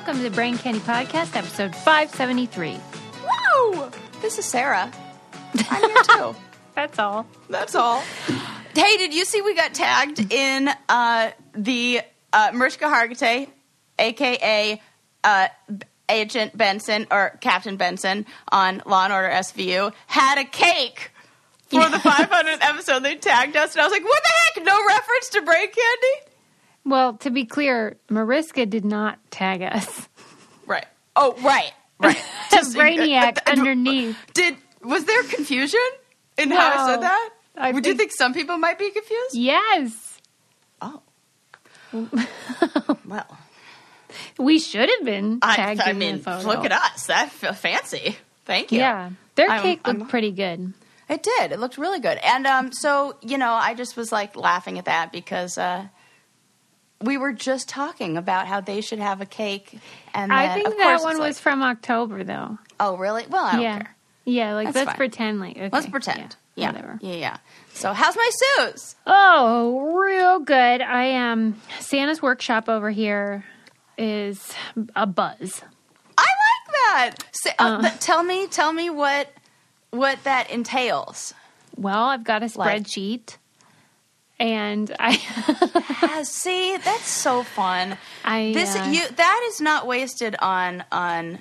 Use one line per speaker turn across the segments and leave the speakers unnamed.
Welcome to the Brain Candy Podcast, episode 573.
Woo! This is Sarah. I'm here too.
That's all.
That's all. Hey, did you see we got tagged in the Mariska Hargitay, a.k.a. Agent Benson, or Captain Benson on Law & Order SVU, had a cake for the 500th episode. They tagged us, and I was like, what the heck? No reference to Brain Candy?
Well, to be clear, Mariska did not tag us.
Right. Oh, right.
Just, Brainiac underneath.
Was there confusion in how I said that?
Do
you think some people might be confused?
Yes.
Oh. Well.
We should have been tagged in the photo.
Look at us. That's fancy. Thank you.
Yeah. Their cake looked pretty good.
It did. It looked really good. And so, I just was like laughing at that because we were just talking about how they should have a cake. And
I think that one was from October, though.
Oh, really? Well, I don't care.
Yeah, let's
fine.
pretend okay.
Let's pretend. Yeah.
Whatever.
Yeah. So, how's my Suze?
Oh, real good. Santa's workshop over here is a buzz.
I like that. Tell me what that entails.
Well, I've got a spreadsheet. And
see, that's so fun. That is not wasted on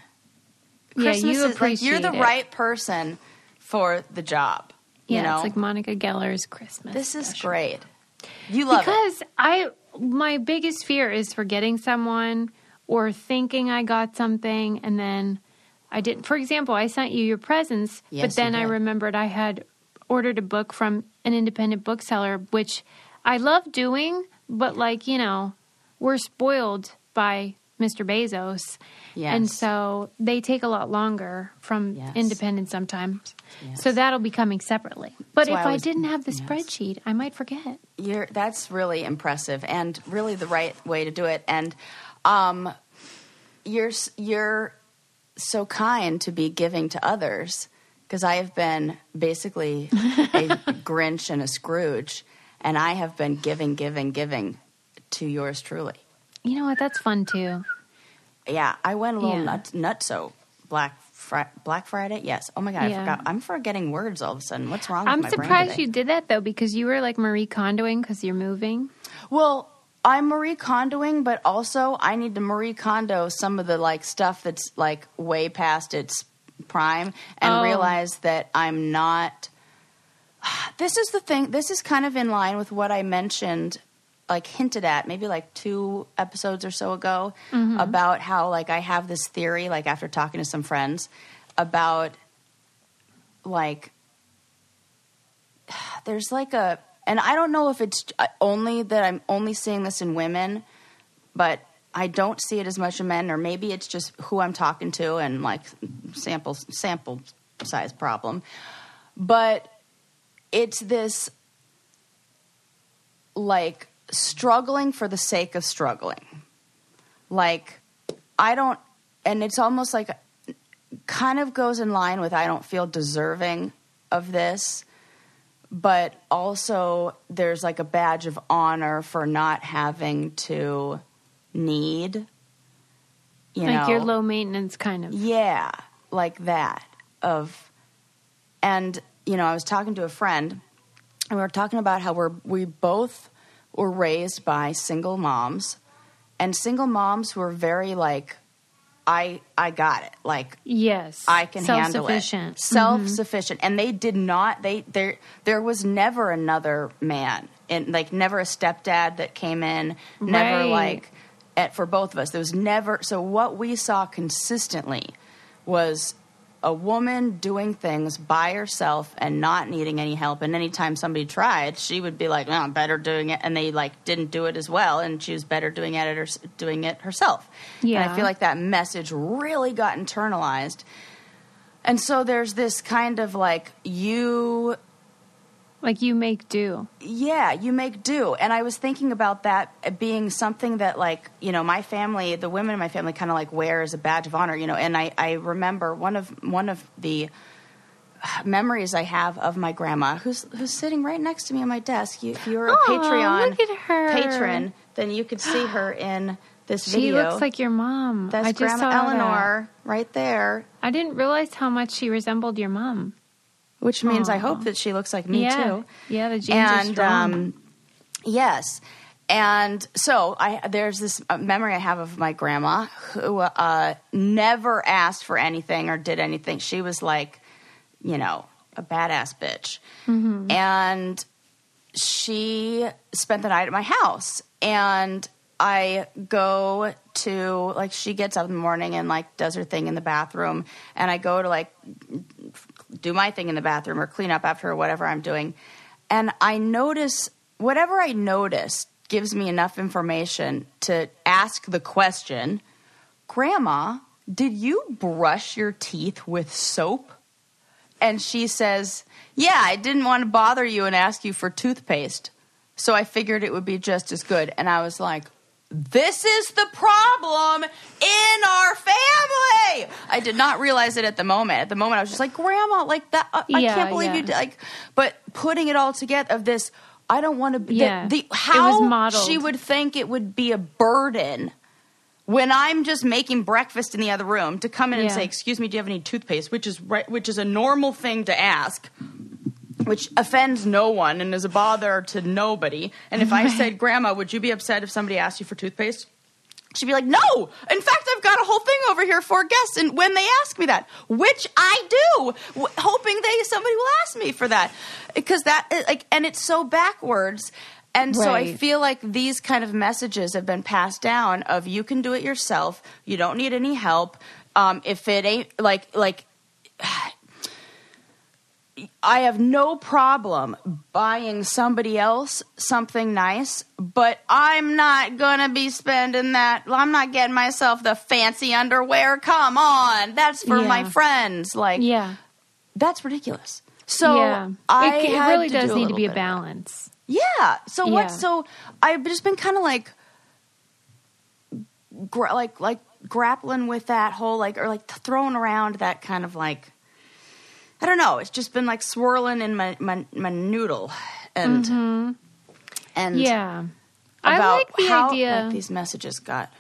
Christmas.
You appreciate
you're the right person for the job.
Yeah, it's like Monica Geller's Christmas.
This is great. You love it.
Because my biggest fear is forgetting someone or thinking I got something and then I didn't. For example, I sent you your presents, but then I remembered I had ordered a book from an independent bookseller, which I love doing, but we're spoiled by Mr. Bezos.
Yes.
And so they take a lot longer from independent sometimes.
Yes.
So that'll be coming separately. But if I didn't have the spreadsheet, I might forget.
That's really impressive and really the right way to do it. And you're so kind to be giving to others because I have been basically a Grinch and a Scrooge, and I have been giving to yours truly.
You know what? That's fun too.
Yeah, I went a little nutso. Black Friday? Yes. Oh my God, I forgot. I'm forgetting words all of a sudden. What's wrong with my brain today?
I'm surprised you did that though, because you were like Marie Kondoing because you're moving.
Well, I'm Marie Kondoing, but also I need to Marie Kondo some of the stuff that's way past its prime and realize that I'm not. This is the thing. This is kind of in line with what I mentioned, hinted at maybe 2 episodes or so ago about how I have this theory after talking to some friends about there's and I don't know if it's only that I'm only seeing this in women, but I don't see it as much in men, or maybe it's just who I'm talking to and sample size problem. But it's this struggling for the sake of struggling. And it's almost kind of goes in line with I don't feel deserving of this. But also there's a badge of honor for not having to need,
your low maintenance kind of.
Yeah, like that. And I was talking to a friend and we were talking about how we both were raised by single moms, and single moms who are very I got it.
Yes.
I can handle it. Self-sufficient. And they did not, there was never another man, and never a stepdad that came in, never for both of us. There was never, so what we saw consistently was a woman doing things by herself and not needing any help. And anytime somebody tried, she would be like, I'm better doing it. And they didn't do it as well. And she was better doing it herself.
Yeah.
And I feel like that message really got internalized. And so there's this kind of you
make do.
Yeah, you make do. And I was thinking about that being something that my family, the women in my family kind of wear as a badge of honor, and I remember one of the memories I have of my grandma who's sitting right next to me on my desk. If you're a Patreon patron, then you could see her in this video.
She looks like your mom.
That's
I just
Grandma
saw
Eleanor right there.
I didn't realize how much she resembled your mom.
Which means I hope that she looks like me too.
Yeah, the genes are strong.
Yes. And so there's this memory I have of my grandma who never asked for anything or did anything. She was like, you know, a badass bitch. Mm-hmm. And she spent the night at my house. And I go to, like, she gets up in the morning and, like, does her thing in the bathroom. And I go to, like, do my thing in the bathroom or clean up after her, whatever I'm doing. And I notice, whatever I noticed gives me enough information to ask the question, Grandma, did you brush your teeth with soap? And she says, yeah, I didn't want to bother you and ask you for toothpaste. So I figured it would be just as good. And I was like, this is the problem in our family. I did not realize it at the moment. At the moment, I was just like, Grandma, like that. I can't believe you did. Like, but putting it all together of this, I don't want to be how she would think it would be a burden when I'm just making breakfast in the other room to come in and say, excuse me, do you have any toothpaste? Which is a normal thing to ask, which offends no one and is a bother to nobody. And if I said, Grandma, would you be upset if somebody asked you for toothpaste? She'd be like, no. In fact, I've got a whole thing over here for guests, and when they ask me that, which I do, hoping somebody will ask me for that, because and it's so backwards. And so I feel like these kind of messages have been passed down of you can do it yourself. You don't need any help. If it ain't like I have no problem buying somebody else something nice, but I'm not going to be spending that. I'm not getting myself the fancy underwear. Come on. That's for my friends. Like, that's ridiculous. So it
really does need to be a balance.
Yeah. So so I've just been kind of like grappling with that whole or throwing around that kind of like, I don't know. It's just been like swirling in my noodle, and
yeah,
I like
the
how
idea.
These messages got.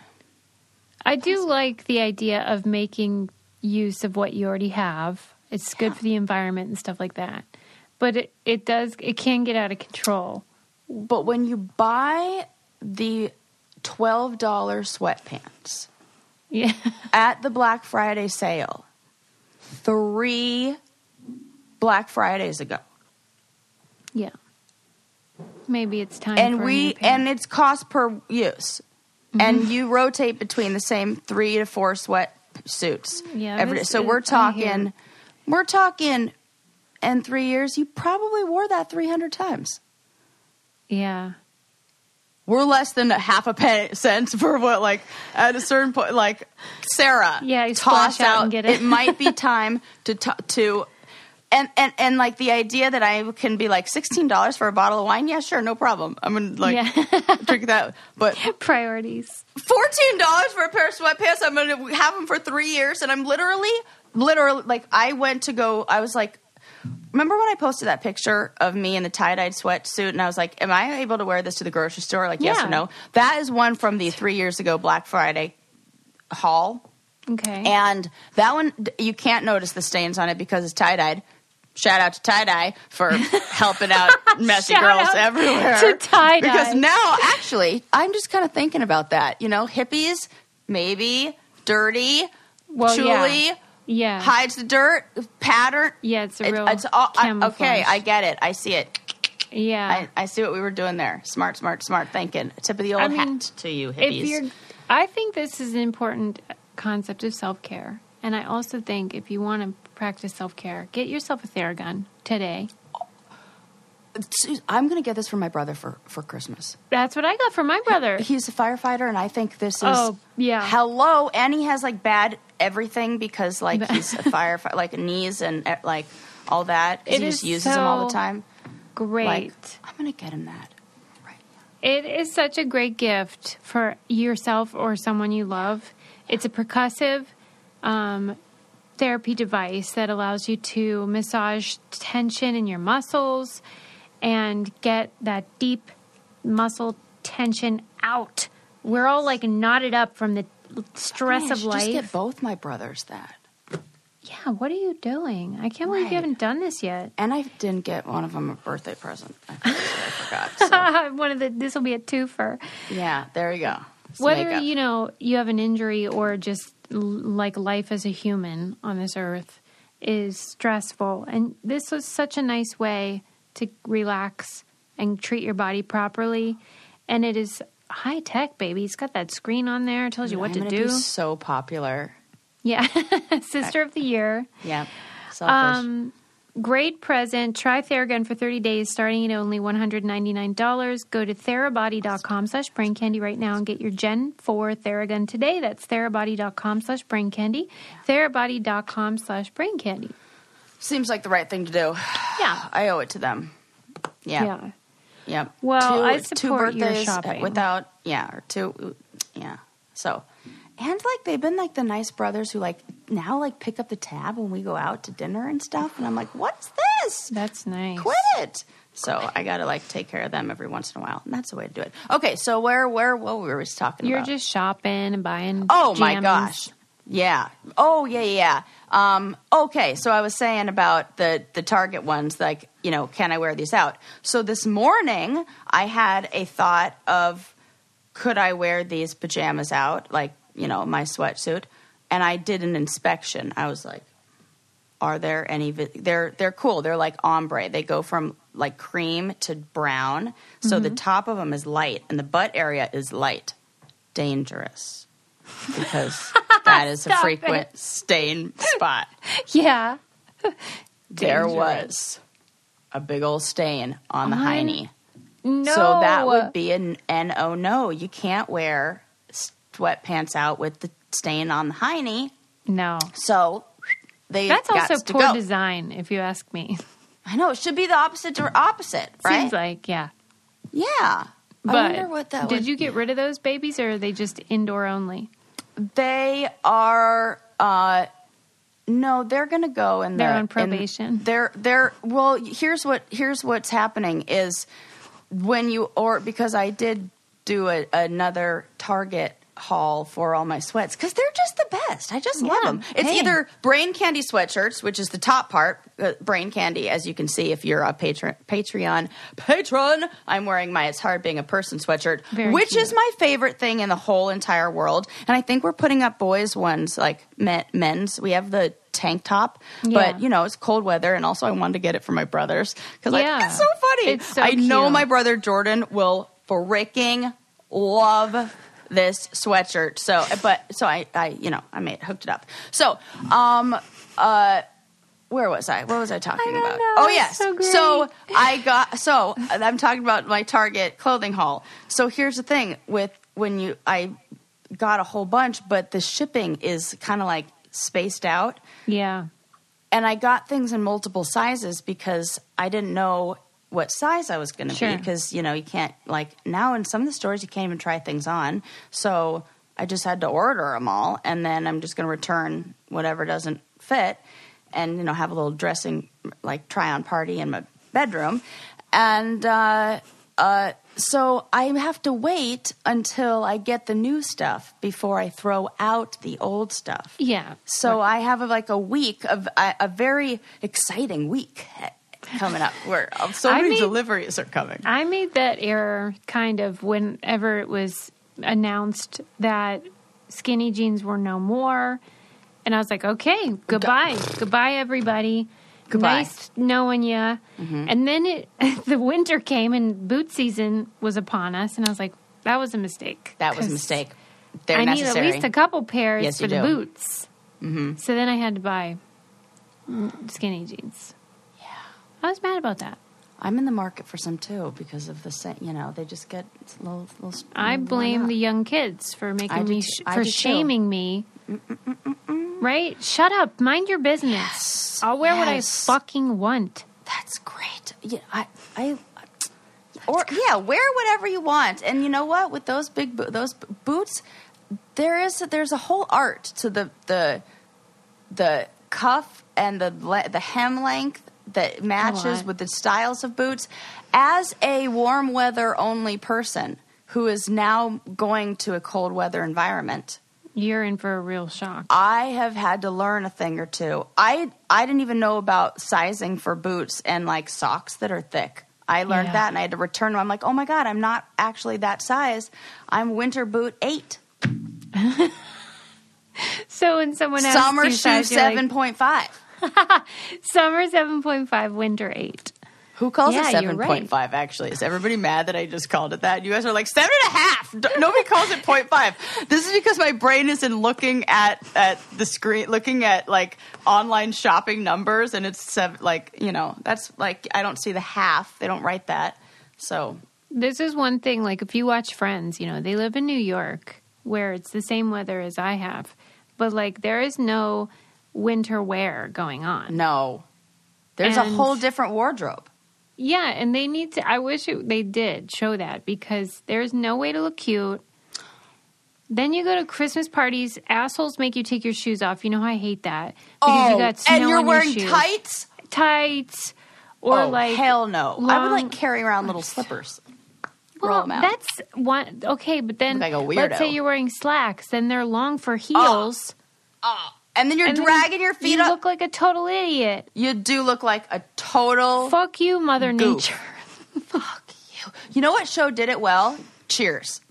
I do like the idea of making use of what you already have. It's good for the environment and stuff like that. But it can get out of control.
But when you buy the $12 sweatpants, at the Black Friday sale, 3 Black Fridays ago.
Yeah. Maybe it's time
and it's cost per use. Mm-hmm. And you rotate between the same 3 to 4 sweatsuits every day. So we're talking in 3 years, you probably wore that 300 times.
Yeah.
We're less than a half a cent for what, like, at a certain point, like, Sarah, toss out and get it. It might be time to and like the idea that I can be like $16 for a bottle of wine. Yeah, sure. No problem. I'm going to drink that. But
priorities.
$14 for a pair of sweatpants. I'm going to have them for 3 years. And I'm literally, like, I was like, remember when I posted that picture of me in the tie-dyed sweatsuit and I was like, am I able to wear this to the grocery store? Like, yes or no? That is one from the 3 years ago Black Friday haul.
Okay.
And that one, you can't notice the stains on it because it's tie-dyed. Shout out to tie-dye for helping out messy girls everywhere.
To tie-dye.
Because now, actually, I'm just kind of thinking about that. You know, hippies, maybe, dirty, chully.
Yeah.
Hides the dirt, pattern.
Yeah, it's a real camouflage.
Okay, I get it. I see it.
Yeah.
I see what we were doing there. Smart thinking. Tip of the old hat to you, hippies.
I think this is an important concept of self-care. And I also think if you want to practice self-care, get yourself a Theragun today.
I'm going to get this for my brother for Christmas.
That's what I got for my brother.
He's a firefighter, and I think this is...
Oh, yeah.
Hello, and he has, like, bad everything because, like, he's a firefighter, like, knees and, like, all that. He just uses them all the time.
Great.
Like, I'm going to get him that right now.
It is such a great gift for yourself or someone you love. It's a percussive therapy device that allows you to massage tension in your muscles and get that deep muscle tension out We're all like knotted up from the stress of life.
Just get both my brothers that.
Yeah, what are you doing? I can't believe you haven't done this yet.
And I didn't get one of them a birthday present. I forgot. So.
This will be a twofer.
Yeah, there you go.
Whether, you have an injury or just like life as a human on this earth is stressful. And this was such a nice way to relax and treat your body properly. And it is high tech, baby. It's got that screen on there. It tells you what to do.
Be so popular.
Yeah. Sister of the Year.
Yeah. Selfish.
Great present. Try Theragun for 30 days starting at only $199. Go to therabody.com/braincandy right now and get your Gen 4 Theragun today. That's therabody.com/braincandy. Therabody.com/braincandy.
Seems like the right thing to do.
Yeah.
I owe it to them. Yeah. Yeah.
Well, I support your shopping.
Or two. Yeah. So, and like they've been like the nice brothers who like now like pick up the tab when we go out to dinner and stuff. And I'm like, what's this?
That's nice.
Quit it. So I got to like take care of them every once in a while. And that's the way to do it. Okay. So what were we talking about?
You're just shopping and buying.
Oh
jammies.
My gosh. Yeah. Oh yeah. Okay. So I was saying about the Target ones, like, can I wear these out? So this morning I had a thought of, could I wear these pajamas out? Like, my sweatsuit. And I did an inspection. I was like, are there any, they're cool. They're like ombre. They go from like cream to brown. So the top of them is light and the butt area is light. Dangerous. Because that is a frequent stain spot.
Yeah.
There was a big old stain on the hiney.
No.
So that would be an oh no. You can't wear sweatpants out with the stain on the hiney.
No.
So
that's also poor design, if you ask me.
I know. It should be the opposite, right?
Seems like, yeah.
Yeah.
But
I wonder what that
did you get rid of those babies, or are they just indoor only?
They are, no, they're going to go in
they're on probation.
Well, here's what's happening is because I did do another Target haul for all my sweats because they're just the best. I just love them. It's either Brain Candy sweatshirts, which is the top part, Brain Candy, as you can see if you're a Patreon. I'm wearing my It's Hard Being a Person sweatshirt, which is my favorite thing in the whole entire world. And I think we're putting up boys ones, like men's. We have the tank top, but it's cold weather, and also I wanted to get it for my brothers because it's so funny.
It's so
I know
cute.
my brother Jordan will freaking love this sweatshirt. So I hooked it up. So, where was I? What was I talking about?
Know.
Oh yes.
So
I'm talking about my Target clothing haul. So here's the thing with I got a whole bunch, but the shipping is kind of like spaced out.
Yeah.
And I got things in multiple sizes because I didn't know what size I was going to be because, you can't, like, now in some of the stores you can't even try things on. So I just had to order them all, and then I'm just going to return whatever doesn't fit and, have a little dressing, like, try-on party in my bedroom. And so I have to wait until I get the new stuff before I throw out the old stuff.
Yeah.
So I have, a week of a very exciting week coming up where so many deliveries are coming.
I made that error kind of whenever it was announced that skinny jeans were no more. And I was like, okay, goodbye. Goodbye, everybody.
Goodbye.
Nice knowing you. Mm-hmm. And then the winter came and boot season was upon us. And I was like, that was a mistake.
That was a mistake. They're
I
necessary.
need at least a couple pairs for the
do.
boots.
Mm-hmm.
So then I had to buy skinny jeans. I was mad about that.
I'm in the market for some too because of the they just get little
I blame the young kids for making me for shaming me. Right? Shut up. Mind your business.
Yes.
I'll wear what I fucking want.
That's great. Yeah, wear whatever you want. And you know what? With those those boots, there's a whole art to the cuff and the hem length that matches with the styles of boots. As a warm weather only person who is now going to a cold weather environment.
You're in for a real shock.
I have had to learn a thing or two. I didn't even know about sizing for boots and like socks that are thick. I learned that, and I had to return them. I'm like, oh my God, I'm not actually that size. I'm winter boot 8.
So when someone asks
summer
you
shoe
size,
7.5.
Summer 7.5, winter 8.
Who calls it 7.5, actually? Is everybody mad that I just called it that? You guys are like, 7.5! Nobody calls it 0.5. This is because my brain isn't looking at the screen, looking at, like, online shopping numbers, and it's, like, you know, that's, like, I don't see the half. They don't write that, so.
This is one thing, like, if you watch Friends, you know, they live in New York, where it's the same weather as I have. But, like, there is no winter wear going on.
No. There's a whole different wardrobe.
Yeah, and they need to, I wish they did show that, because there's no way to look cute. Then you go to Christmas parties, assholes make you take your shoes off. You know how I hate that. Because you got snow
and you're
on
wearing
your shoes.
tights?
Tights. Or like,
hell no. I would like carry around little slippers.
Well, that's one. Okay, but then
like a weirdo.
Let's say you're wearing slacks, then they're long for heels.
And then you're dragging your feet up.
You look like a total idiot.
You do look like a total
Fuck you, Mother Nature.
Fuck you. You know what show did it well? Cheers.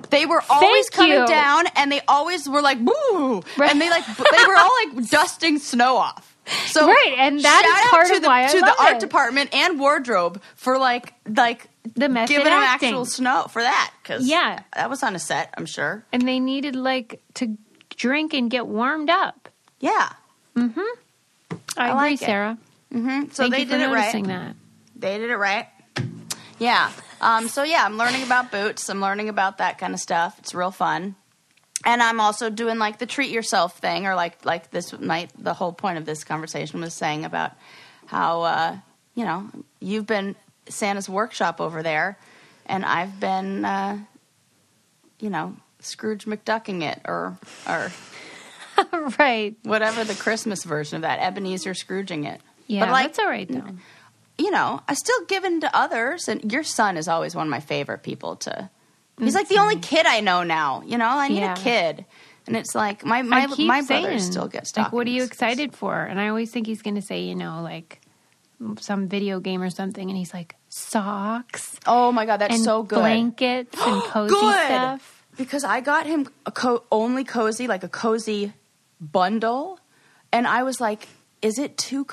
They were always coming down, and they always were like, boo! Right. And they were all like dusting snow off. So
right, and that is part of why I love
to the art
it.
department and wardrobe for like
the method
giving them
acting.
actual snow for that, because
yeah,
that was on a set, I'm sure.
And they needed like to drink and get warmed up.
Yeah.
Mm-hmm. I agree,
like
Sarah.
Mm-hmm. So
Thank
they
you for
did it right.
noticing that.
They did it right. Yeah. So yeah, I'm learning about boots. I'm learning about that kind of stuff. It's real fun. And I'm also doing like the treat yourself thing, or like this the whole point of this conversation was saying about how you know, you've been Santa's workshop over there, and I've been you know, Scrooge McDucking it, or
right,
whatever the Christmas version of that, Ebenezer Scrooging it.
Yeah,
but like,
that's all right though.
You know, I still give in to others, and your son is always one of my favorite people to. He's like the only kid I know now. You know, I need a kid, and it's like my brother still gets stockings.
Like, what are you excited for? And I always think he's going to say, you know, like some video game or something, and he's like, socks.
Oh my God, that's
and
so good.
Blankets and cozy stuff.
Because I got him only cozy, like a cozy bundle, and I was like, is it too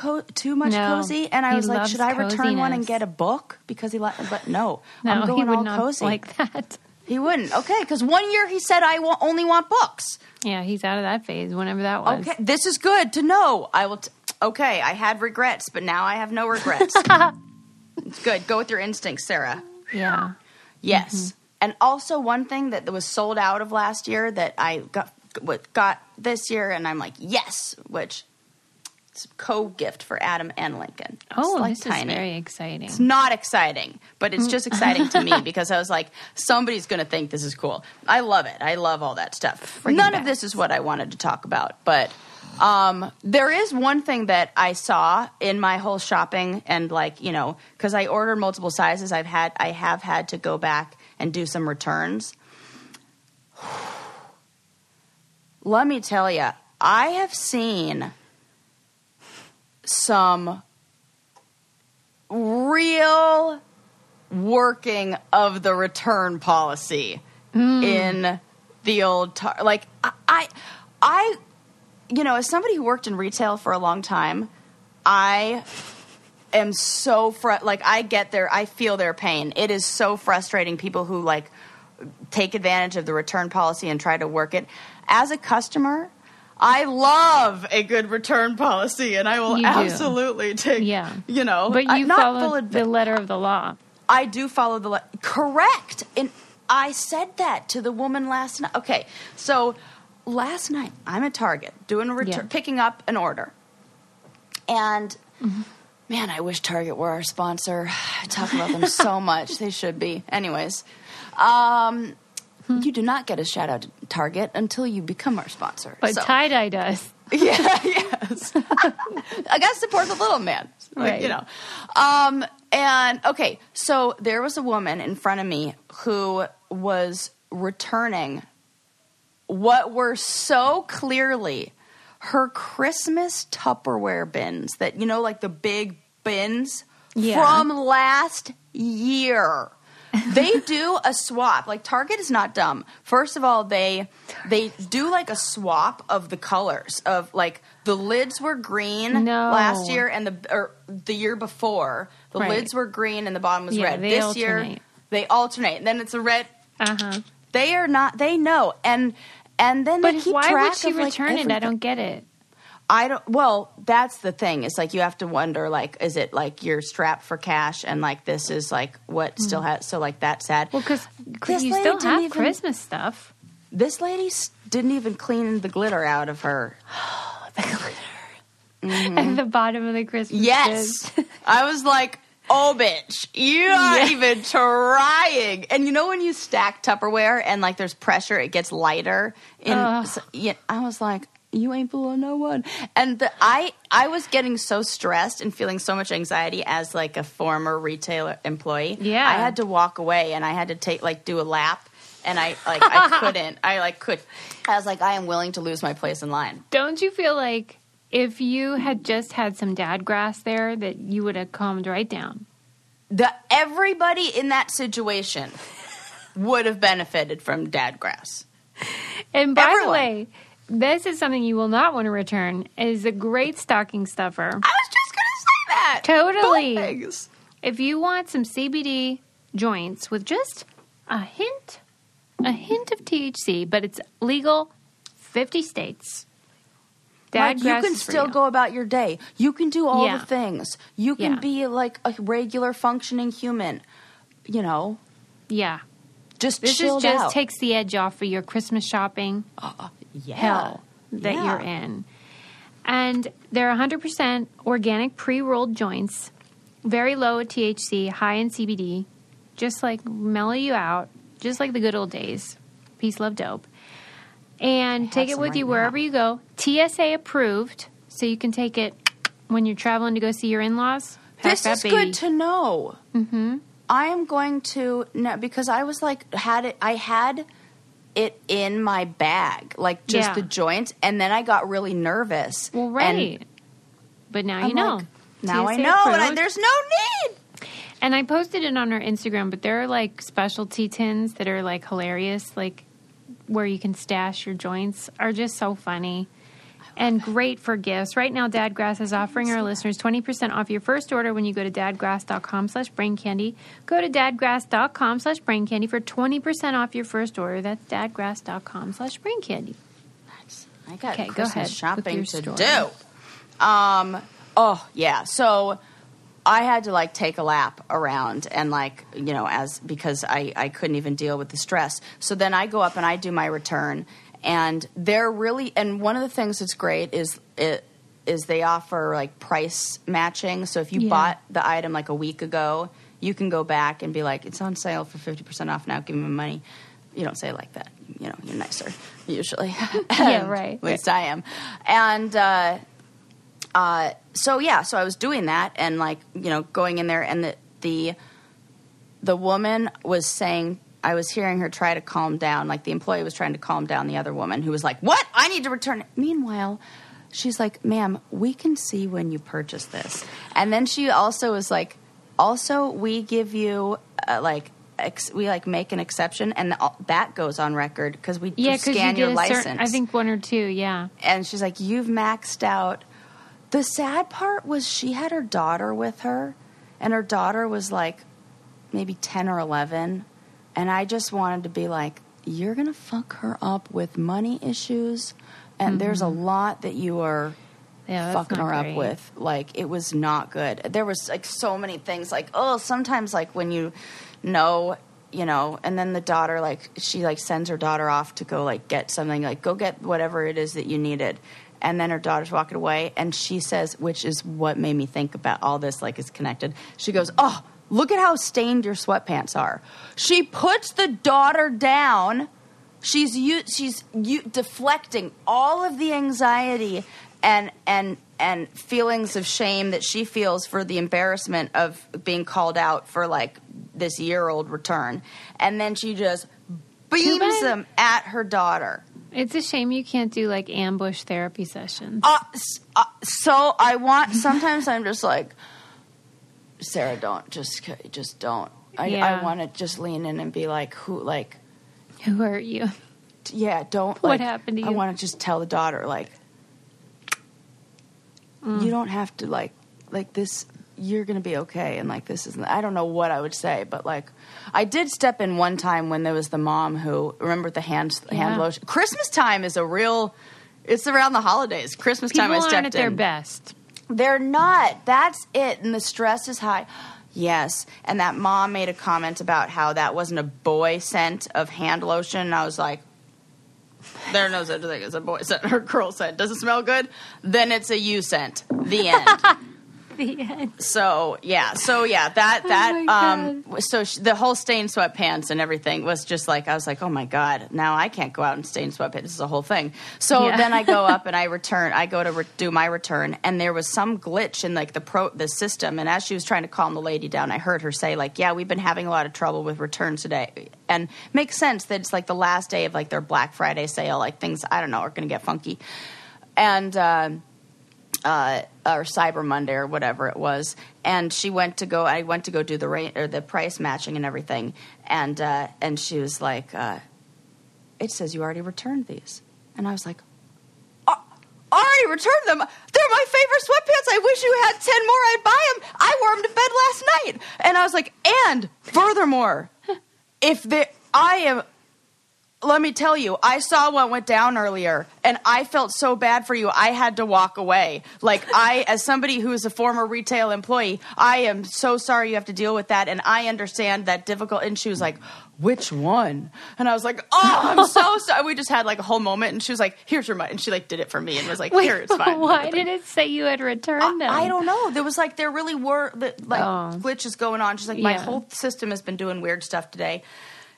much cozy? And I was like, should I return one and get a book? Because but no, I'm going
he would
all
not
cozy.
Like that.
He wouldn't. Okay, because one year he said, I only want books.
Yeah, he's out of that phase, whenever that was.
Okay, this is good to know. I will. Okay, I had regrets, but now I have no regrets. It's good. Go with your instincts, Sarah.
Yeah.
Yes. Mm-hmm. And also one thing that was sold out of last year that I got this year, and I'm like, yes, which is a co-gift for Adam and Lincoln.
Oh,
like
this is very exciting.
It's not exciting, but it's just exciting to me because I was like, somebody's going to think this is cool. I love it. I love all that stuff. None of this is what I wanted to talk about, but there is one thing that I saw in my whole shopping, and like, you know, because I ordered multiple sizes, I have had to go back and do some returns. Let me tell you, I have seen some real working of the return policy in the old like I you know, as somebody who worked in retail for a long time, I am so like I get I feel their pain. It is so frustrating, people who like take advantage of the return policy and try to work it. As a customer, I love a good return policy, and I will absolutely take, you know.
But you follow the letter of the law.
I do follow the letter. Correct. And I said that to the woman last night. Okay, so last night, I'm at Target doing a return, picking up an order. And, man, I wish Target were our sponsor. I talk about them so much. They should be. Anyways, you do not get a shout-out to Target until you become our sponsor.
But Tie-Dye does.
Yeah, yes. I got to support the little man. Like, you know. And, okay, so there was a woman in front of me who was returning what were so clearly her Christmas Tupperware bins that, you know, like the big bins from last year. They do a swap. Like, Target is not dumb. First of all, they do like a swap of the colors of, like, the lids were green last year and the year before. The lids were green and the bottom was red. This year they alternate. And then it's a red. They are not. They know. And then they keep track of,
why would she return
like,
it? I don't get it.
I don't. Well, that's the thing. It's like you have to wonder, like, is it like you're strapped for cash, and like this is like what still has. So like that's sad.
Well, because you still have Christmas stuff.
This lady didn't even clean the glitter out of her.
The glitter at the bottom of the Christmas.
Yes, I was like, oh, bitch, you're not even trying. And you know when you stack Tupperware and like there's pressure, it gets lighter. I was like, you ain't fooling no one. And I was getting so stressed and feeling so much anxiety as like a former retail employee. Yeah. I had to walk away and I had to do a lap. And I couldn't. I was like, I am willing to lose my place in line.
Don't you feel like if you had just had some dad grass there that you would have calmed right down?
Everybody in that situation would have benefited from dad grass.
And by the way, this is something you will not want to return. It is a great stocking stuffer.
I was just going to say that.
Totally. If you want some CBD joints with just a hint of THC, but it's legal, 50 states.
Like, you can still go about your day. You can do all the things. You can be like a regular functioning human, you know.
Yeah.
This
just takes the edge off of your Christmas shopping hell that you're in. And they're 100% organic pre-rolled joints, very low THC, high in CBD, just like mellow you out, just like the good old days. Peace, love, dope. And take it with you wherever you go. TSA approved, so you can take it when you're traveling to go see your in-laws.
This is good to know. Mm-hmm. I am going to, because I was like, I had it in my bag, like just the joints, and then I got really nervous.
Well, right. But now you know.
Like, now I know, and there's no need.
And I posted it on our Instagram, but there are like specialty tins that are like hilarious, like where you can stash your joints, are just so funny and great for gifts. Right now, Dadgrass is offering our listeners 20% off your first order when you go to dadgrass.com/braincandy. Go to dadgrass.com/braincandy for 20% off your first order. That's dadgrass.com/braincandy.
I got Christmas shopping to do. So I had to like take a lap around and like, you know, because I couldn't even deal with the stress. So then I go up and I do my return, and they're really, and one of the things that's great is they offer like price matching. So if you bought the item like a week ago, you can go back and be like, it's on sale for 50% off now, give me my money. You don't say it like that. You know, you're nicer usually.
Yeah, right.
At least I am. And, so I was doing that and like, you know, going in there, and the woman was saying, I was hearing her try to calm down, like the employee was trying to calm down the other woman who was like, what? I need to return it. Meanwhile, she's like, ma'am, we can see when you purchase this. And then she also was like, also we give you we like make an exception, and that goes on record because we scan your license.
I think 1 or 2, yeah.
And she's like, you've maxed out. The sad part was she had her daughter with her, and her daughter was like maybe 10 or 11, and I just wanted to be like, you're going to fuck her up with money issues, and there's a lot that you are fucking her up with. Like, it was not good. There was like so many things, like, sometimes like when you know, and then the daughter, like, she like sends her daughter off to go like get something, like go get whatever it is that you needed. And then her daughter's walking away, and she says, which is what made me think about all this, like, is connected. She goes, oh, look at how stained your sweatpants are. She puts the daughter down. she's deflecting all of the anxiety and feelings of shame that she feels for the embarrassment of being called out for like this year-old return, and then she just beams them at her daughter.
It's a shame you can't do like ambush therapy sessions.
So I want. Sometimes I'm just like, Sarah, don't just don't. I want to just lean in and be like, who hurt
you?
Yeah, don't.
What happened to you?
I want to just tell the daughter like, you don't have to like this. You're going to be okay. And like, this isn't, I don't know what I would say, but like, I did step in one time when there was the mom who, remember the hand lotion? Christmas time is it's around the holidays. Christmas time I stepped in.
People aren't at their best.
They're not. That's it. And the stress is high. Yes. And that mom made a comment about how that wasn't a boy scent of hand lotion. And I was like, there are no such thing as a boy scent or girl scent. Does it smell good? Then it's a you scent. The end.
The end.
So the whole stained sweatpants and everything was just like, I was like, oh my God, now I can't go out and stay in sweatpants. This is a whole thing. So then I go up and I go to do my return, and there was some glitch in like the system. And as she was trying to calm the lady down, I heard her say like, yeah, we've been having a lot of trouble with returns today. And makes sense that it's like the last day of like their Black Friday sale, like things, I don't know, are going to get funky. And, or Cyber Monday or whatever it was, and I went to go do the price matching and everything, and she was like, it says you already returned these, and I was like, I already returned them. They're my favorite sweatpants. I wish you had 10 more. I'd buy them. I wore them to bed last night, and I was like, and furthermore, let me tell you, I saw what went down earlier, and I felt so bad for you, I had to walk away. Like, as somebody who is a former retail employee, I am so sorry you have to deal with that, and I understand that difficult. And she was like, which one? And I was like, oh, I'm so sorry. We just had, like, a whole moment, and she was like, here's your money. And she, like, did it for me and was like, here, it's fine.
Why did it say you had returned them?
I don't know. There really were, glitches going on. She's like, my whole system has been doing weird stuff today.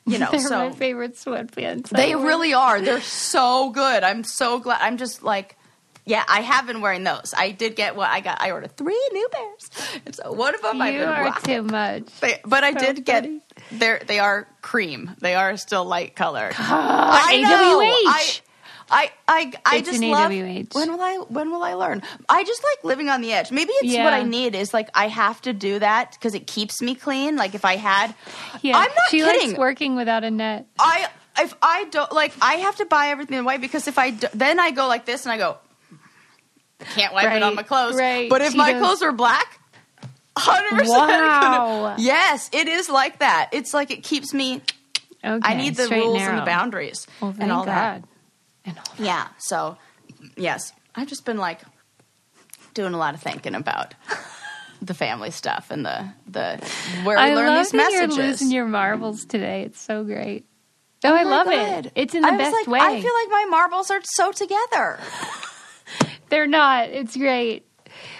You know,
they're my favorite sweatpants.
They really are. They're so good. I'm so glad. I'm just like, yeah, I have been wearing those. I did get what I got. I ordered 3 new pairs. And so one of them I've been rocking.
You are too much.
But I did get, they are cream. They are still light colored.
I know.
AWH. I just love. When will I learn? I just like living on the edge. Maybe it's what I need is like I have to do that because it keeps me clean. Like if I had, I'm not
she
kidding.
Likes working without a net.
If I don't like, I have to buy everything white because if then I go like this and I go, I can't wipe it on my clothes.
Right.
But if my clothes are black, 100%.
Wow.
Yes, it is like that. It's like it keeps me.
Okay,
I need the rules and the boundaries
and
all
that.
Yeah, so, yes. I've just been, like, doing a lot of thinking about the family stuff and the where we learn these messages.
I love that you're losing your marbles today. It's so great. Oh, I love it. It's in the best way.
I feel like my marbles are so together.
They're not. It's great.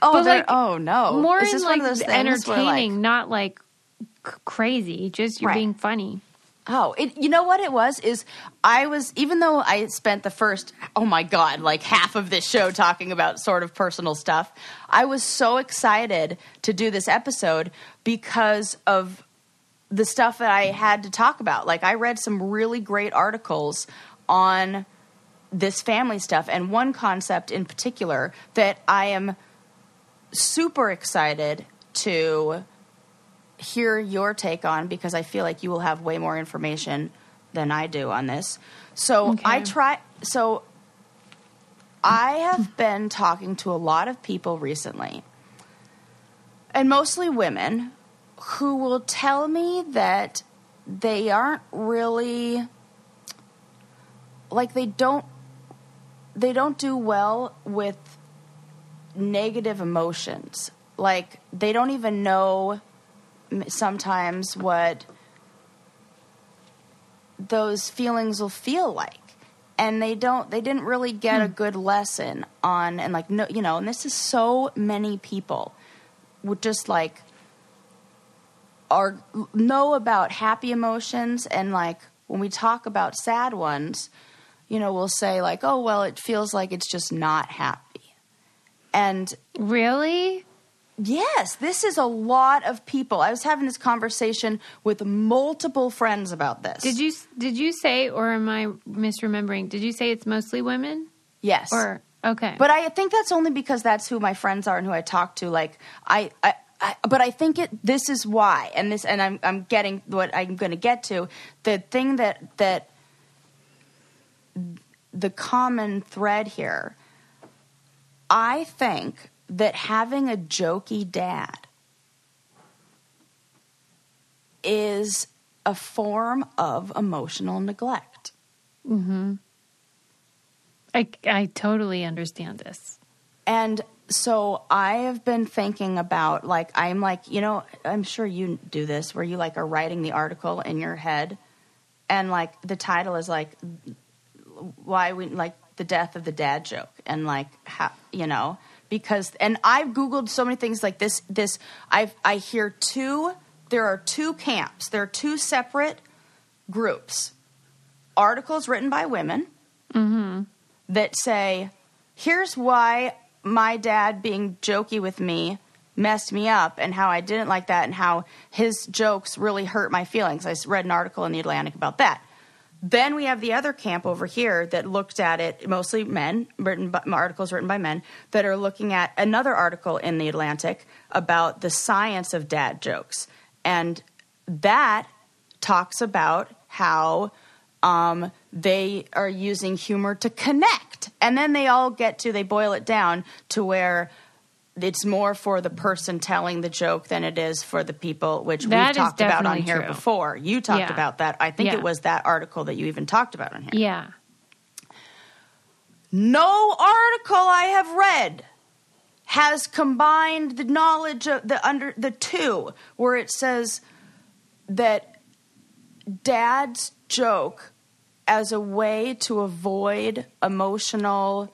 Oh, no.
More
is this
in,
one
like,
of those
entertaining, not, like, crazy. Just you're being funny.
Oh, you know what it was? Even though I spent the first, oh my God, like half of this show talking about sort of personal stuff, I was so excited to do this episode because of the stuff that I had to talk about. Like I read some really great articles on this family stuff, and one concept in particular that I am super excited to hear your take on because I feel like you will have way more information than I do on this. So I have been talking to a lot of people recently, and mostly women, who will tell me that they aren't really, like they don't do well with negative emotions. Like they don't even know sometimes what those feelings will feel like, and they didn't really get a good lesson on, and like, no, you know, and this is so many people would just like know about happy emotions and like when we talk about sad ones, you know, we'll say like, oh, well, it feels like it's just not happy. And
really?
Yes, this is a lot of people. I was having this conversation with multiple friends about this.
Did you say, or am I misremembering? Did you say it's mostly women?
Yes.
Or okay.
But I think that's only because that's who my friends are and who I talk to. Like but I think this is why, and I'm getting what I'm going to get to. The thing that the common thread here, I think that having a jokey dad is a form of emotional neglect.
Mm-hmm. I totally understand this.
And so I have been thinking about, like, I'm like, you know, I'm sure you do this, where you, like, are writing the article in your head, and, like, the title is, like, why we, like, the death of the dad joke, and, like, how, you know, because, and I've Googled so many things like this, I hear there are two camps, there are two separate groups, articles written by women, mm-hmm. that say, here's why my dad being jokey with me messed me up, and how I didn't like that, and how his jokes really hurt my feelings. I read an article in The Atlantic about that. Then we have the other camp over here that looked at it, mostly men, articles written by men, that are looking at another article in The Atlantic about the science of dad jokes. And that talks about how they are using humor to connect. And then they boil it down to where it's more for the person telling the joke than it is for the people, which we've talked about on here before. You talked about that. I think it was that article that you even talked about on here.
Yeah.
No article I have read has combined the knowledge of the two, where it says that dad's joke as a way to avoid emotional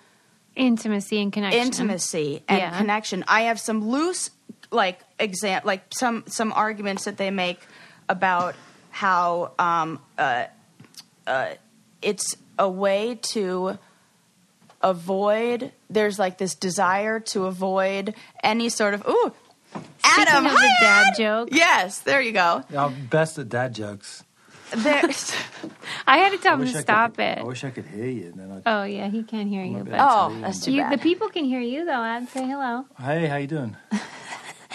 intimacy and connection.
Connection. I have some loose, some arguments that they make about how it's a way to avoid. There's like this desire to avoid any sort of Adam,
of the dad joke.
Yes, there you go.
Yeah, I'm best at dad jokes.
I had to tell him to stop it.
I wish I could hear you.
Oh, yeah, he can't hear you.
But that's too bad.
The people can hear you, though. I'd say hello.
Hey, how you doing?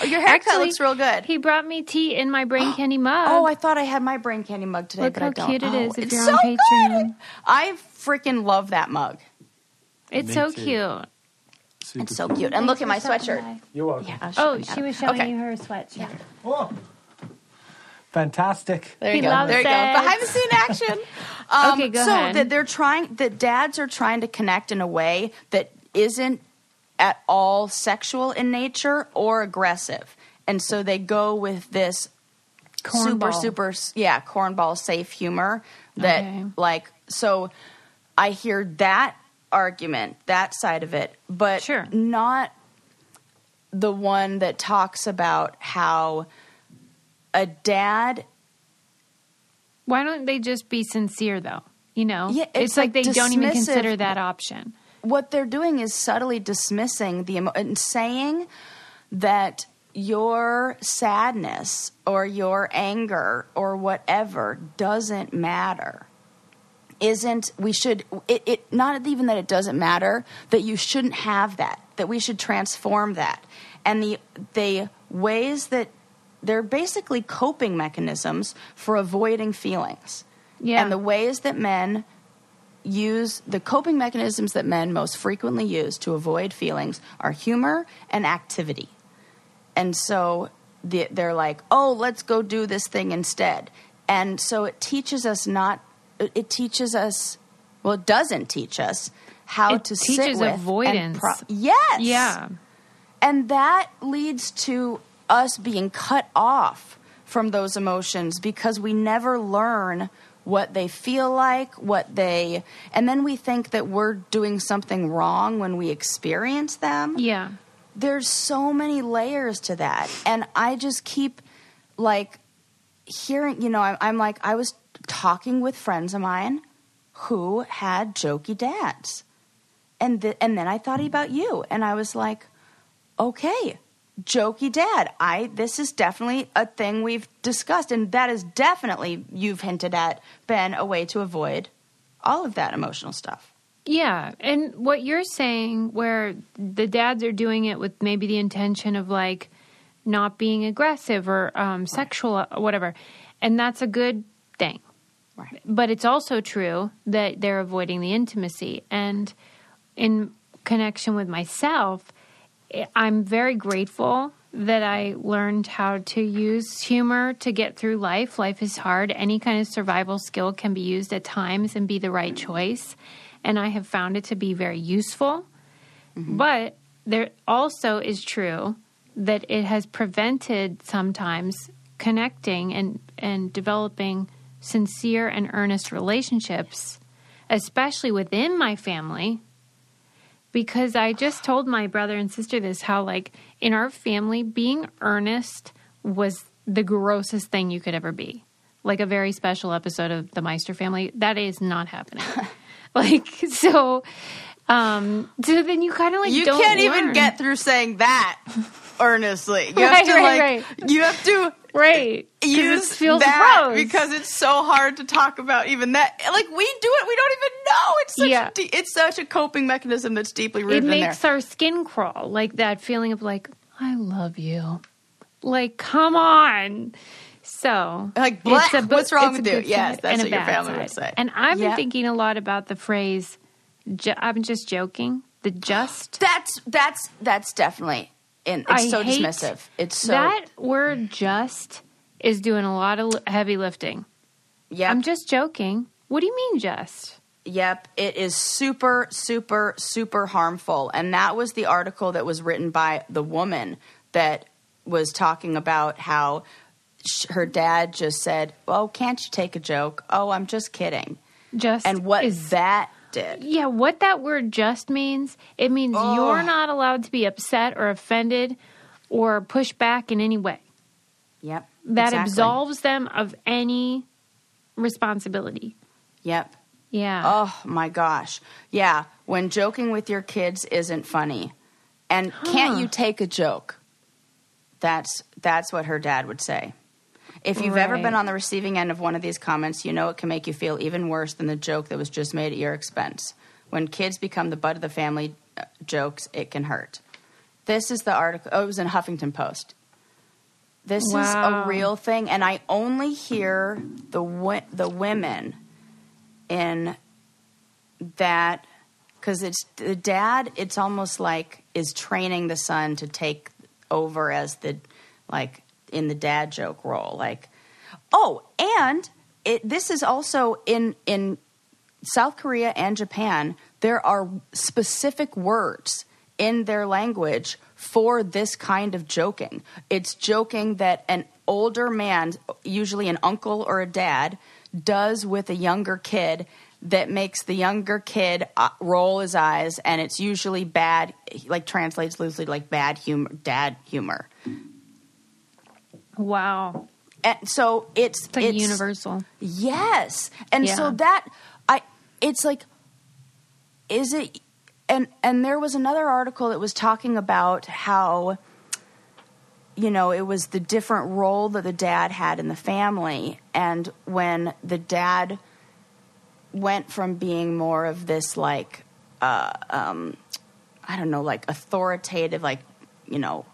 Your haircut looks real good.
He brought me tea in my brain candy mug.
Oh, I thought I had my brain candy mug today, but I don't.
Look how cute it is if you're
so
on Patreon.
Good. I freaking love that mug.
It's so cute.
It's so cute. And look at my sweatshirt.
You're welcome.
Yeah, she was showing you her sweatshirt. Yeah.
Oh. Fantastic.
There you go. There you go. Behind the scene action.
Okay, go ahead.
So that dads are trying to connect in a way that isn't at all sexual in nature or aggressive. And so they go with this super, cornball safe humor that so I hear that argument, that side of it, but not the one that talks about how a dad.
Why don't they just be sincere, though? You know,
it's
like they don't even consider that option.
What they're doing is subtly dismissing and saying that your sadness or your anger or whatever doesn't matter. Not even that it doesn't matter, that you shouldn't have that we should transform that. And the ways that they're basically coping mechanisms for avoiding feelings. Yeah. And the ways that men use, the coping mechanisms that men most frequently use to avoid feelings are humor and activity. And so they're like, oh, let's go do this thing instead. And so it doesn't teach us how to sit with. It teaches
avoidance.
Yes.
Yeah.
And that leads to us being cut off from those emotions because we never learn what they feel like, and then we think that we're doing something wrong when we experience them.
Yeah.
There's so many layers to that. And I just keep hearing, I'm like, I was talking with friends of mine who had jokey dads. And then I thought about you, and I was like, okay, jokey dad. This is definitely a thing we've discussed, and that is definitely, you've hinted at, been a way to avoid all of that emotional stuff.
Yeah, and what you're saying, where the dads are doing it with maybe the intention of, like, not being aggressive or sexual or whatever, and that's a good thing.
Right.
But it's also true that they're avoiding the intimacy. And in connection with myself, I'm very grateful that I learned how to use humor to get through life. Life is hard. Any kind of survival skill can be used at times and be the right choice. And I have found it to be very useful. Mm-hmm. But there also is true that it has prevented sometimes connecting and developing sincere and earnest relationships, especially within my family. Because I just told my brother and sister this, how, like, in our family, being earnest was the grossest thing you could ever be. Like a very special episode of the Meister Family. That is not happening. So then you kind of, like,
you
don't
can't
learn.
even get through saying that earnestly. You have to,
right.
You have to...
Right.
Use
it feels
that
gross.
because it's so hard to talk about even that. Like, we do it, we don't even know. It's such a coping mechanism that's deeply rooted in there.
It makes our skin crawl, like that feeling of, like, I love you. Like, come on. So,
like, what's wrong with you? Yes, that's what your family would say.
And I've been thinking a lot about the phrase, I'm just joking. The just.
That's definitely. And it's so dismissive. It's so...
That word just is doing a lot of heavy lifting.
Yeah.
I'm just joking. What do you mean just?
Yep. It is super, super, super harmful. And that was the article that was written by the woman that was talking about how her dad just said, "Oh, can't you take a joke? Oh, I'm just kidding." And what that did.
Yeah, what that word just means, it means you're not allowed to be upset or offended or push back in any way.
Yep.
That absolves them of any responsibility.
Yep.
Yeah.
Oh, my gosh. Yeah, when joking with your kids isn't funny. And can't you take a joke? That's what her dad would say. If you've ever been on the receiving end of one of these comments, you know it can make you feel even worse than the joke that was just made at your expense. When kids become the butt of the family jokes, it can hurt. This is the article. Oh, it was in Huffington Post. This is a real thing, and I only hear the women in that because it's the dad. It's almost like is training the son to take over as the in the dad joke role. Like, and this is also in South Korea and Japan, there are specific words in their language for this kind of joking. It's joking that an older man, usually an uncle or a dad, does with a younger kid that makes the younger kid roll his eyes, and it's usually bad, like translates loosely like bad humor, dad humor.
Wow.
And so it's
universal.
Yes. And so it's like, is it, and there was another article that was talking about how, it was the different role that the dad had in the family. And when the dad went from being more of this, like, authoritative, like,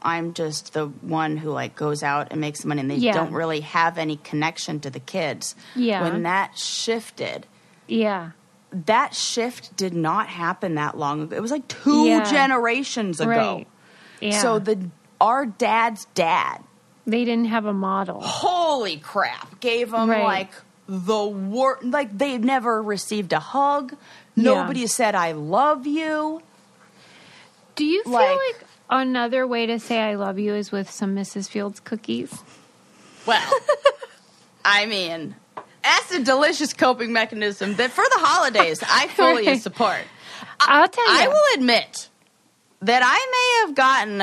I'm just the one who, like, goes out and makes money, and they don't really have any connection to the kids. Yeah. When that shifted. Yeah. That shift did not happen that long ago. It was like 2 generations ago. Right. Yeah. So our dad's dad.
They didn't have a model.
Holy crap. Gave them, like, the worst. Like, they never received a hug. Nobody said, I love you.
Do you feel like another way to say I love you is with some Mrs. Fields cookies?
Well, I mean, that's a delicious coping mechanism that for the holidays I fully support.
I'll tell you.
I will admit that I may have gotten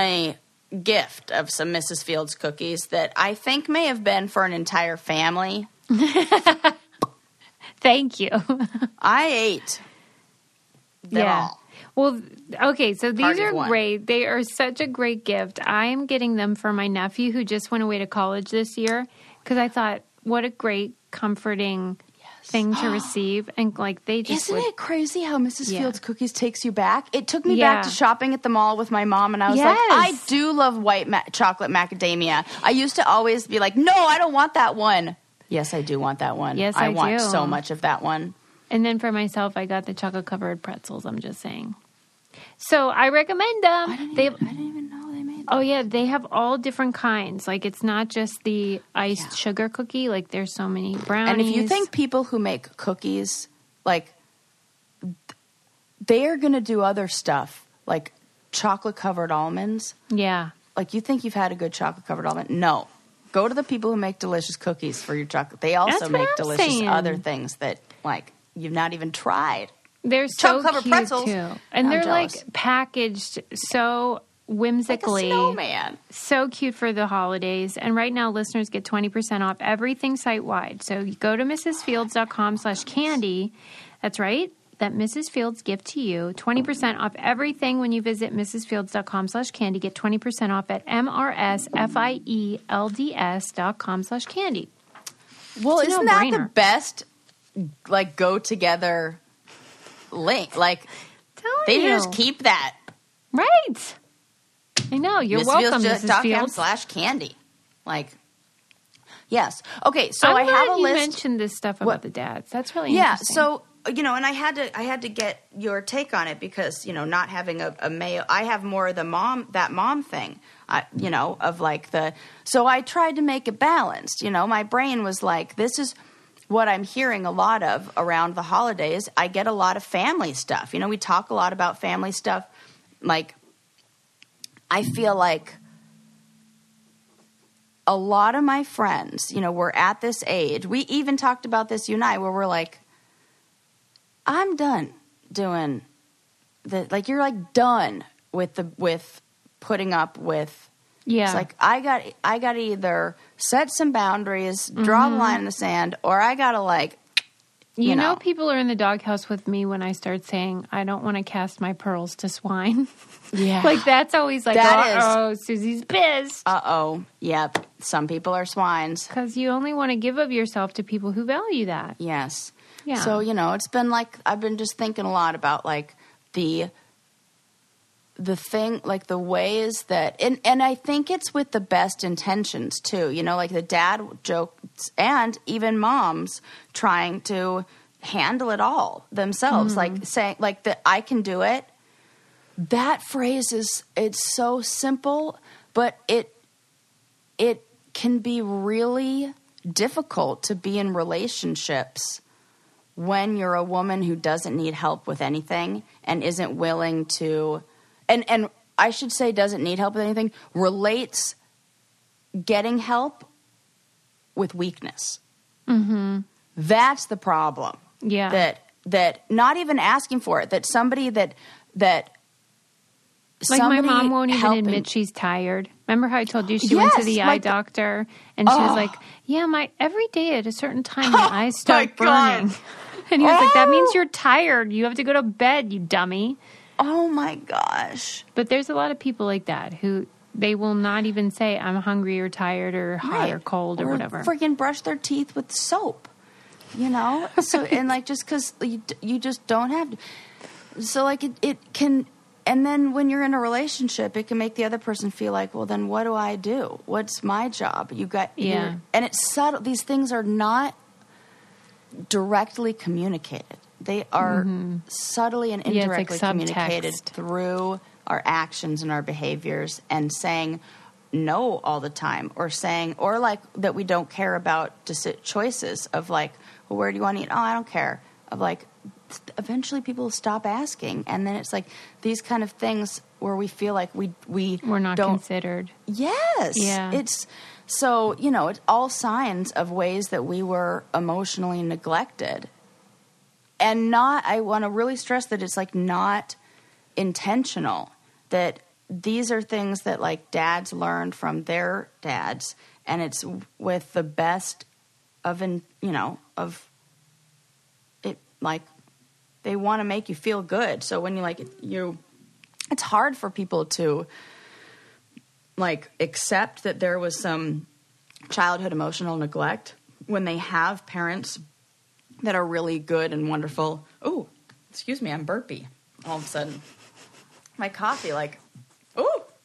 gift of some Mrs. Fields cookies that I think may have been for an entire family.
Thank you.
I ate them all.
Well, okay, so these
Party
are
of one.
great. They are such a great gift. I am getting them for my nephew who just went away to college this year because I thought, what a great, comforting thing to receive. And like they just
Isn't it crazy how Mrs. Fields cookies takes you back? It took me back to shopping at the mall with my mom, and I was like, I do love white chocolate macadamia. I used to always be like, no, I don't want that one. Yes, I do want that one.
Yes,
I want so much of that one.
And then for myself, I got the chocolate-covered pretzels, I'm just saying. So I recommend them.
I didn't even know they made them.
Oh, yeah. They have all different kinds. Like, it's not just the iced sugar cookie. Like, there's so many brownies.
And if you think people who make cookies, like, they are going to do other stuff, like chocolate-covered almonds.
Yeah.
Like, you think you've had a good chocolate-covered almond? No. Go to the people who make delicious cookies for your chocolate. They also make delicious other things that, like, you've not even tried.
They're so
chocolate-covered
cute,
pretzels.
too. And
I'm
they're,
jealous.
like, packaged so whimsically.
Like a snowman.
So cute for the holidays. And right now, listeners get 20% off everything site-wide. So you go to mrsfields.com/candy. That's right. That Mrs. Fields gift to you. 20% off everything when you visit mrsfields.com/candy. Get 20% off at mrsfields.com/candy.
Well, isn't that the best, like, go-together link? Like, they just keep that.
Right. I know. You're welcome, Mrs. Fields.
/candy. Like, yes. Okay, so
I'm
I have a
glad you
list.
mentioned this stuff about the dads. That's really interesting.
So, you know, and I had to get your take on it because, you know, not having a male, I have more of that mom thing, you know, of like so I tried to make it balanced. You know, my brain was like, this is what I'm hearing a lot of around the holidays. I get a lot of family stuff. You know, we talk a lot about family stuff. Like, I feel like a lot of my friends, you know, we're at this age. We even talked about this, you and I, where we're like, I'm done doing the, like, you're like done with putting up with.
Yeah.
It's like, I got to either set some boundaries, draw the line in the sand, or I got to, like, you know,
people are in the doghouse with me when I start saying, I don't want to cast my pearls to swine.
Yeah.
Like, that's always like, Susie's pissed.
Yep. Some people are swines.
Because you only want to give of yourself to people who value that.
Yes.
Yeah.
So, you know, it's been like, I've been just thinking a lot about, like, the thing, like, the ways that, and I think it's with the best intentions, too. You know, like, the dad jokes and even moms trying to handle it all themselves. Like, saying, like, that I can do it. That phrase it's so simple, but it can be really difficult to be in relationships when you're a woman who doesn't need help with anything and isn't willing to, and I should say doesn't need help with anything, relates getting help with weakness. Mm-hmm. That's the problem.
Yeah.
That not even asking for it, that somebody that
like, my mom won't even admit she's tired. Remember how I told you she went to the eye doctor and she was like, yeah, every day at a certain time my eyes start burning. And he was like, that means you're tired. You have to go to bed, you dummy.
Oh, my gosh.
But there's a lot of people like that who they will not even say, I'm hungry or tired or hot or cold or whatever.
Freaking brush their teeth with soap, you know? So, and, like, just because you just don't have to. So, like, it can, and then when you're in a relationship, it can make the other person feel like, well, then what do I do? What's my job? And it's subtle. These things are not directly communicated. They are subtly and indirectly communicated through our actions and our behaviors, and saying no all the time, or saying, or like that we don't care about choices of like, well, where do you want to eat? Oh, I don't care. Of like, eventually people stop asking, and then it's like these kind of things where we feel like we're
not considered.
Yes. Yeah. It's so, you know, it's all signs of ways that we were emotionally neglected. And I want to really stress that it's like not intentional, that these are things that like dads learned from their dads, and it's with the best of of it. Like they want to make you feel good. So when it's hard for people to like accept that there was some childhood emotional neglect when they have parents that are really good and wonderful. Oh, excuse me, I'm burpy. All of a sudden, my coffee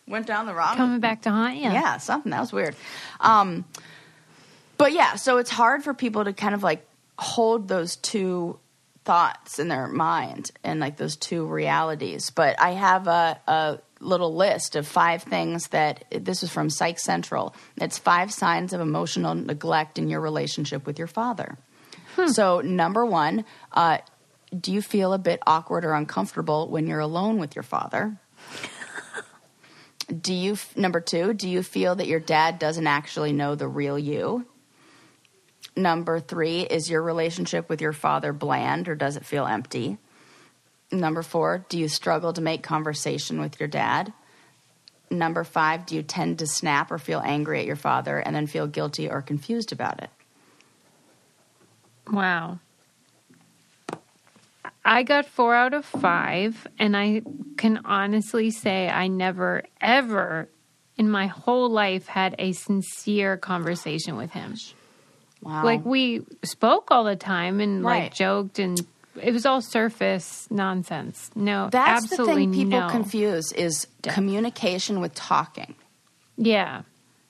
went down the wrong.
Coming back to haunt you.
Yeah, something that was weird. But yeah, so it's hard for people to kind of like hold those two thoughts in their mind and like those two realities. But I have a little list of 5 things this is from Psych Central. It's 5 signs of emotional neglect in your relationship with your father. So number 1, do you feel a bit awkward or uncomfortable when you're alone with your father? Number 2, do you feel that your dad doesn't actually know the real you? Number 3, is your relationship with your father bland or does it feel empty? Number 4, do you struggle to make conversation with your dad? Number 5, do you tend to snap or feel angry at your father and then feel guilty or confused about it?
Wow. I got 4 out of 5, and I can honestly say I never, ever in my whole life had a sincere conversation with him.
Wow.
Like, we spoke all the time and, like, joked, and it was all surface nonsense. No,
that's
absolutely
the thing people
no.
confuse is communication with talking.
Yeah.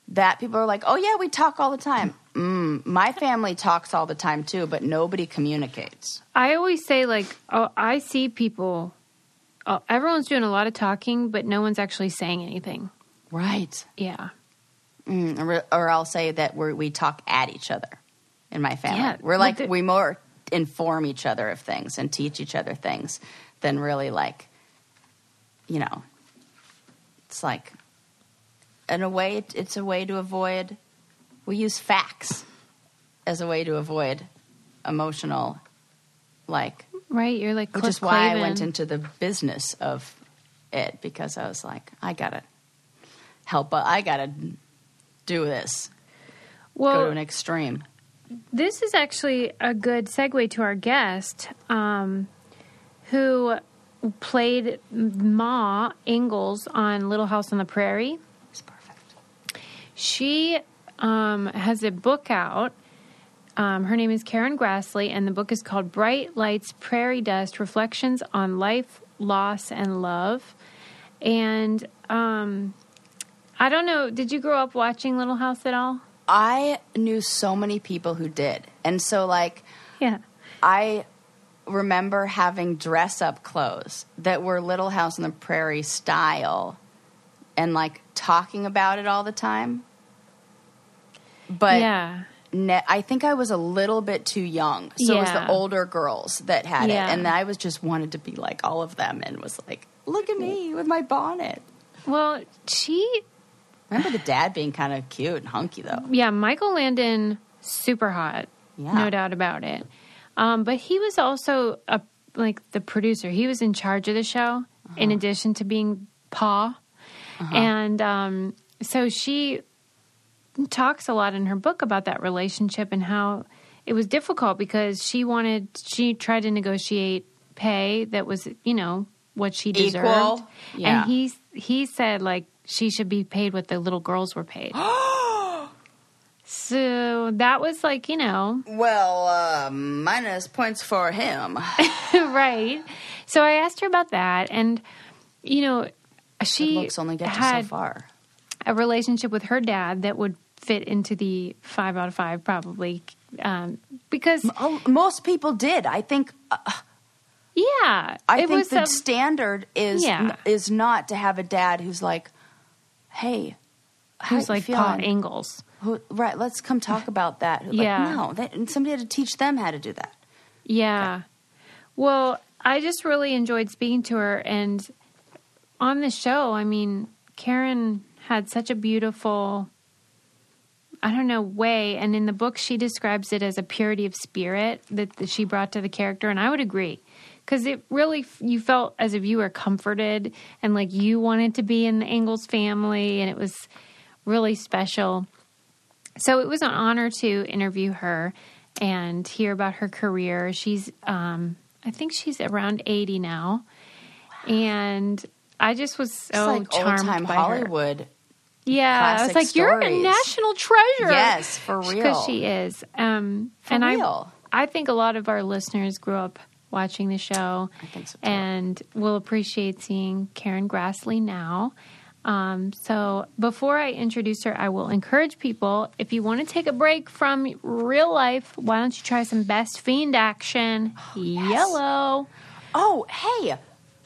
That people are like, oh, yeah, we talk all the time. My family talks all the time, too, but nobody communicates.
I always say, like, I see people, everyone's doing a lot of talking, but no one's actually saying anything.
Right.
Yeah.
Or I'll say that we talk at each other in my family.
Yeah.
We're like, we more inform each other of things and teach each other things than really like, it's like, in a way, it's a way to avoid, we use facts as a way to avoid emotional, like.
Right, you're like,
which is why I went into the business of it, because I was like, I gotta do this.
Well,
go to an extreme.
This is actually a good segue to our guest, who played Ma Ingalls on Little House on the Prairie.
It's perfect.
She has a book out. Her name is Karen Grassle, and the book is called Bright Lights, Prairie Dust, Reflections on Life, Loss, and Love. And I don't know, did you grow up watching Little House at all?
I knew so many people who did. And so, like,
yeah,
I remember having dress-up clothes that were Little House on the Prairie style and, like, talking about it all the time. But
yeah.
I think I was a little bit too young. So it was the older girls that had it. And I was just wanted to be like all of them and was like, look at me with my bonnet.
Well,
remember the dad being kind of cute and hunky, though.
Yeah, Michael Landon, super hot. Yeah. No doubt about it. But he was also, the producer. He was in charge of the show, in addition to being Pa. And so she talks a lot in her book about that relationship and how it was difficult because she tried to negotiate pay that was, what she deserved. Equal. Yeah. And he said, like, she should be paid what the little girls were paid. So that was like,
Well, minus points for him.
Right. So I asked her about that. And, she
looks only get you so far.
A relationship with her dad that would fit into the 5 out of 5 probably. Because
most people did. I think...
yeah.
I think the standard is not to have a dad who's like, hey,
who's like Pa Ingalls.
Right, let's come talk about that. Somebody had to teach them how to do that.
Yeah. Okay. Well, I just really enjoyed speaking to her. And on the show, I mean, Karen had such a beautiful, way. And in the book, she describes it as a purity of spirit that she brought to the character. And I would agree. because it really, you felt as if you were comforted and like you wanted to be in the Ingalls family, and it was really special. So it was an honor to interview her and hear about her career. She's, I think she's around 80 now. Wow. And I just was so
like
charmed
old-time
by
Hollywood.
her. Yeah, I was like,
stories.
You're a national treasure.
Yes, for real.
Because she is. I think a lot of our listeners grew up watching the show.
I think so too.
And will appreciate seeing Karen Grassle now. So before I introduce her, I will encourage people, if you want to take a break from real life, why don't you try some Best Fiend action? Yes. Yellow.
Oh, hey,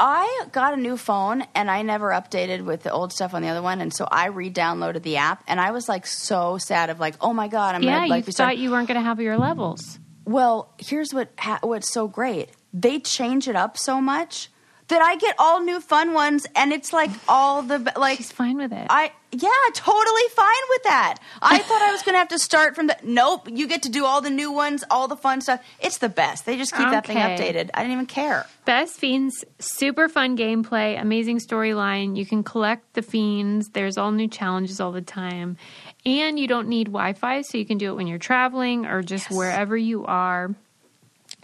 I got a new phone and I never updated with the old stuff on the other one. And so I re-downloaded the app and I was like so sad of like, oh my God, I'm going to like,
you thought you weren't going to have your levels.
Well, here's what's so great. They change it up so much that I get all new fun ones, and it's like all the like.
She's fine with it.
Totally fine with that. I thought I was going to have to start from the. Nope, you get to do all the new ones, all the fun stuff. It's the best. They just keep that thing updated. I didn't even care.
Best Fiends, super fun gameplay, amazing storyline. You can collect the fiends. There's all new challenges all the time, and you don't need Wi-Fi, so you can do it when you're traveling or just wherever you are.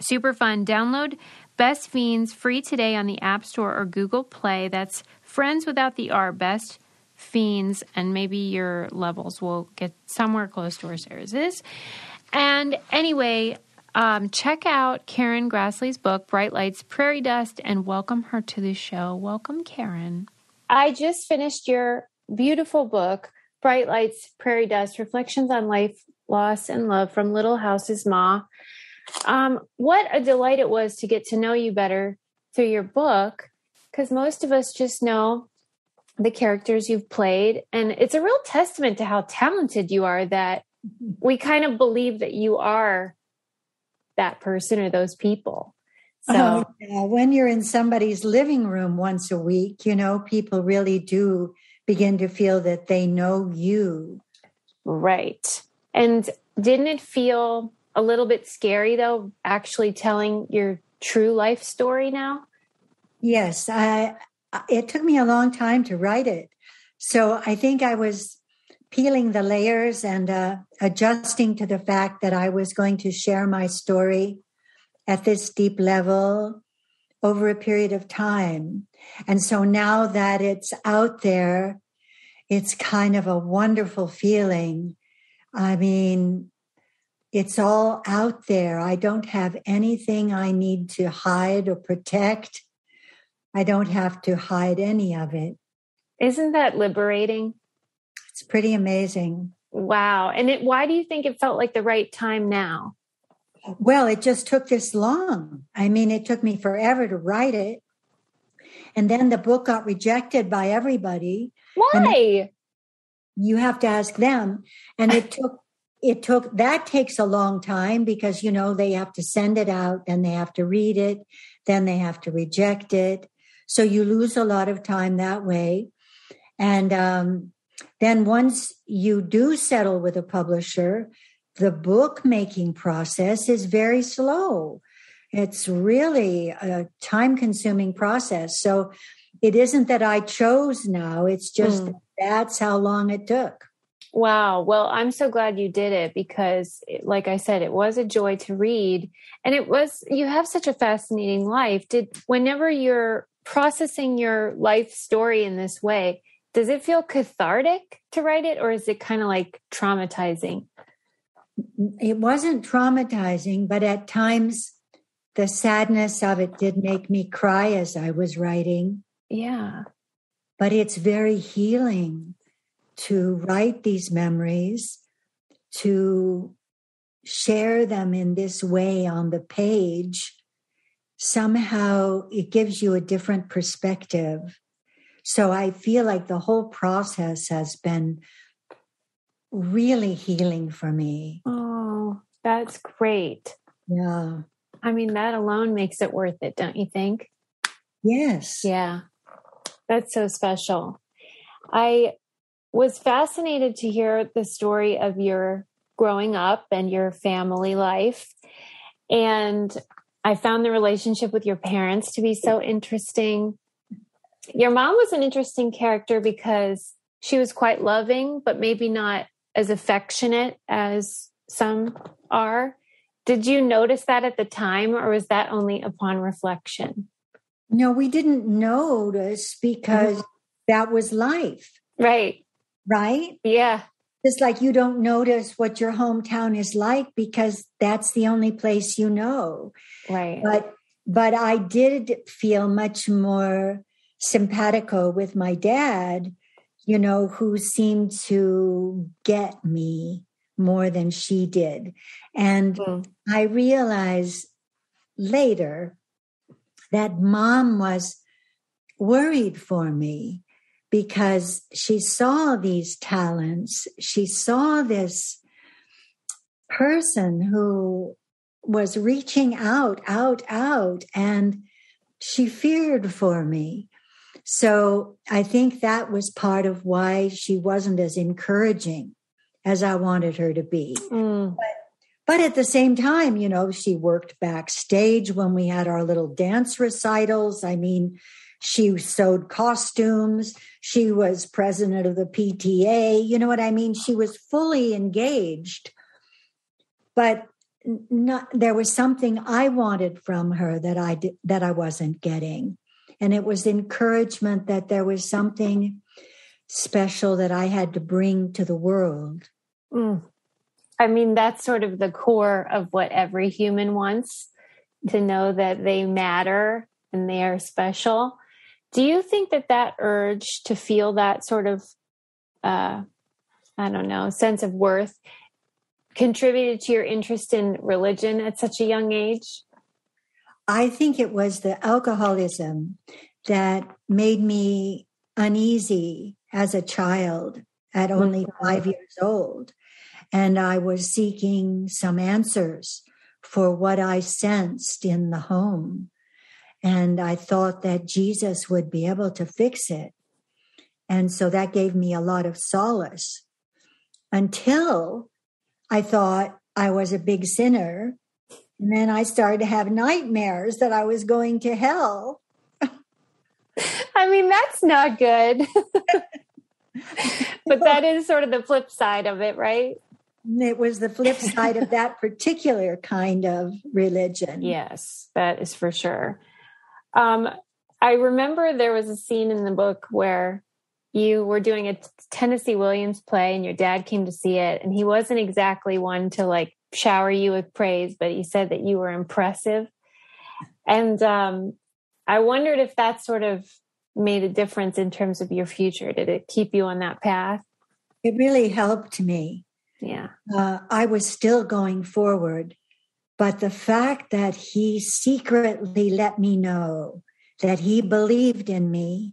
Super fun. Download Best Fiends free today on the App Store or Google Play. That's friends without the R, Best Fiends, and maybe your levels will get somewhere close to where Sarah's is. And anyway, check out Karen Grassle's book, Bright Lights, Prairie Dust, and welcome her to the show. Welcome, Karen. I just finished your beautiful book, Bright Lights, Prairie Dust, Reflections on Life, Loss, and Love from Little House's Ma. What a delight it was to get to know you better through your book, because most of us just know the characters you've played, and it's a real testament to how talented you are that we kind of believe that you are that person or those people. So
when you're in somebody's living room once a week, people really do begin to feel that they know you.
Right. And didn't it feel a little bit scary, though, actually telling your true life story now?
Yes. It took me a long time to write it. So I think I was peeling the layers and adjusting to the fact that I was going to share my story at this deep level over a period of time. And so now that it's out there, it's kind of a wonderful feeling. I mean, it's all out there. I don't have anything I need to hide or protect. I don't have to hide any of it.
Isn't that liberating?
It's pretty amazing.
Wow. And why do you think it felt like the right time now?
Well, it just took this long. I mean, it took me forever to write it. And then the book got rejected by everybody.
Why?
You have to ask them. And that takes a long time because, they have to send it out and they have to read it. Then they have to reject it. So you lose a lot of time that way. And then once you do settle with a publisher, the book-making process is very slow. It's really a time-consuming process. So it isn't that I chose now. It's just that's how long it took.
Wow. Well, I'm so glad you did it because, like I said, it was a joy to read. And you have such a fascinating life. Whenever you're processing your life story in this way, does it feel cathartic to write it, or is it kind of like traumatizing?
It wasn't traumatizing, but at times the sadness of it did make me cry as I was writing.
Yeah.
But it's very healing to write these memories, to share them in this way on the page. Somehow it gives you a different perspective. So I feel like the whole process has been really healing for me.
Oh, that's great.
Yeah.
I mean, that alone makes it worth it, don't you think?
Yes.
Yeah. That's so special. I was fascinated to hear the story of your growing up and your family life. And I found the relationship with your parents to be so interesting. Your mom was an interesting character because she was quite loving, but maybe not as affectionate as some are. Did you notice that at the time, or was that only upon reflection?
No, we didn't notice because that was life.
Right.
Right?
Yeah.
Just like you don't notice what your hometown is like because that's the only place you know.
Right.
But I did feel much more simpatico with my dad, you know, who seemed to get me more than she did. And I realized later that Mom was worried for me because she saw these talents. She saw this person who was reaching out, and she feared for me. So I think that was part of why she wasn't as encouraging as I wanted her to be. But at the same time, you know, she worked backstage when we had our little dance recitals. I mean, she sewed costumes. She was president of the PTA. You know what I mean? She was fully engaged. But there was something I wanted from her that I wasn't getting. And it was encouragement that there was something special that I had to bring to the world.
I mean, that's sort of the core of what every human wants, to know that they matter and they are special. Do you think that urge to feel that sort of, sense of worth contributed to your interest in religion at such a young age?
I think it was the alcoholism that made me uneasy as a child at only 5 years old. And I was seeking some answers for what I sensed in the home. And I thought that Jesus would be able to fix it. And so that gave me a lot of solace until I thought I was a big sinner. And then I started to have nightmares that I was going to hell.
I mean, that's not good. But that is sort of the flip side of it, right?
It was the flip side of that particular kind of religion.
Yes, that is for sure. I remember there was a scene in the book where you were doing a Tennessee Williams play and your dad came to see it, and he wasn't exactly one to like shower you with praise, but he said that you were impressive. And I wondered if that sort of made a difference in terms of your future. Did it keep you on that path?
It really helped me.
Yeah.
I was still going forward, but the fact that he secretly let me know that he believed in me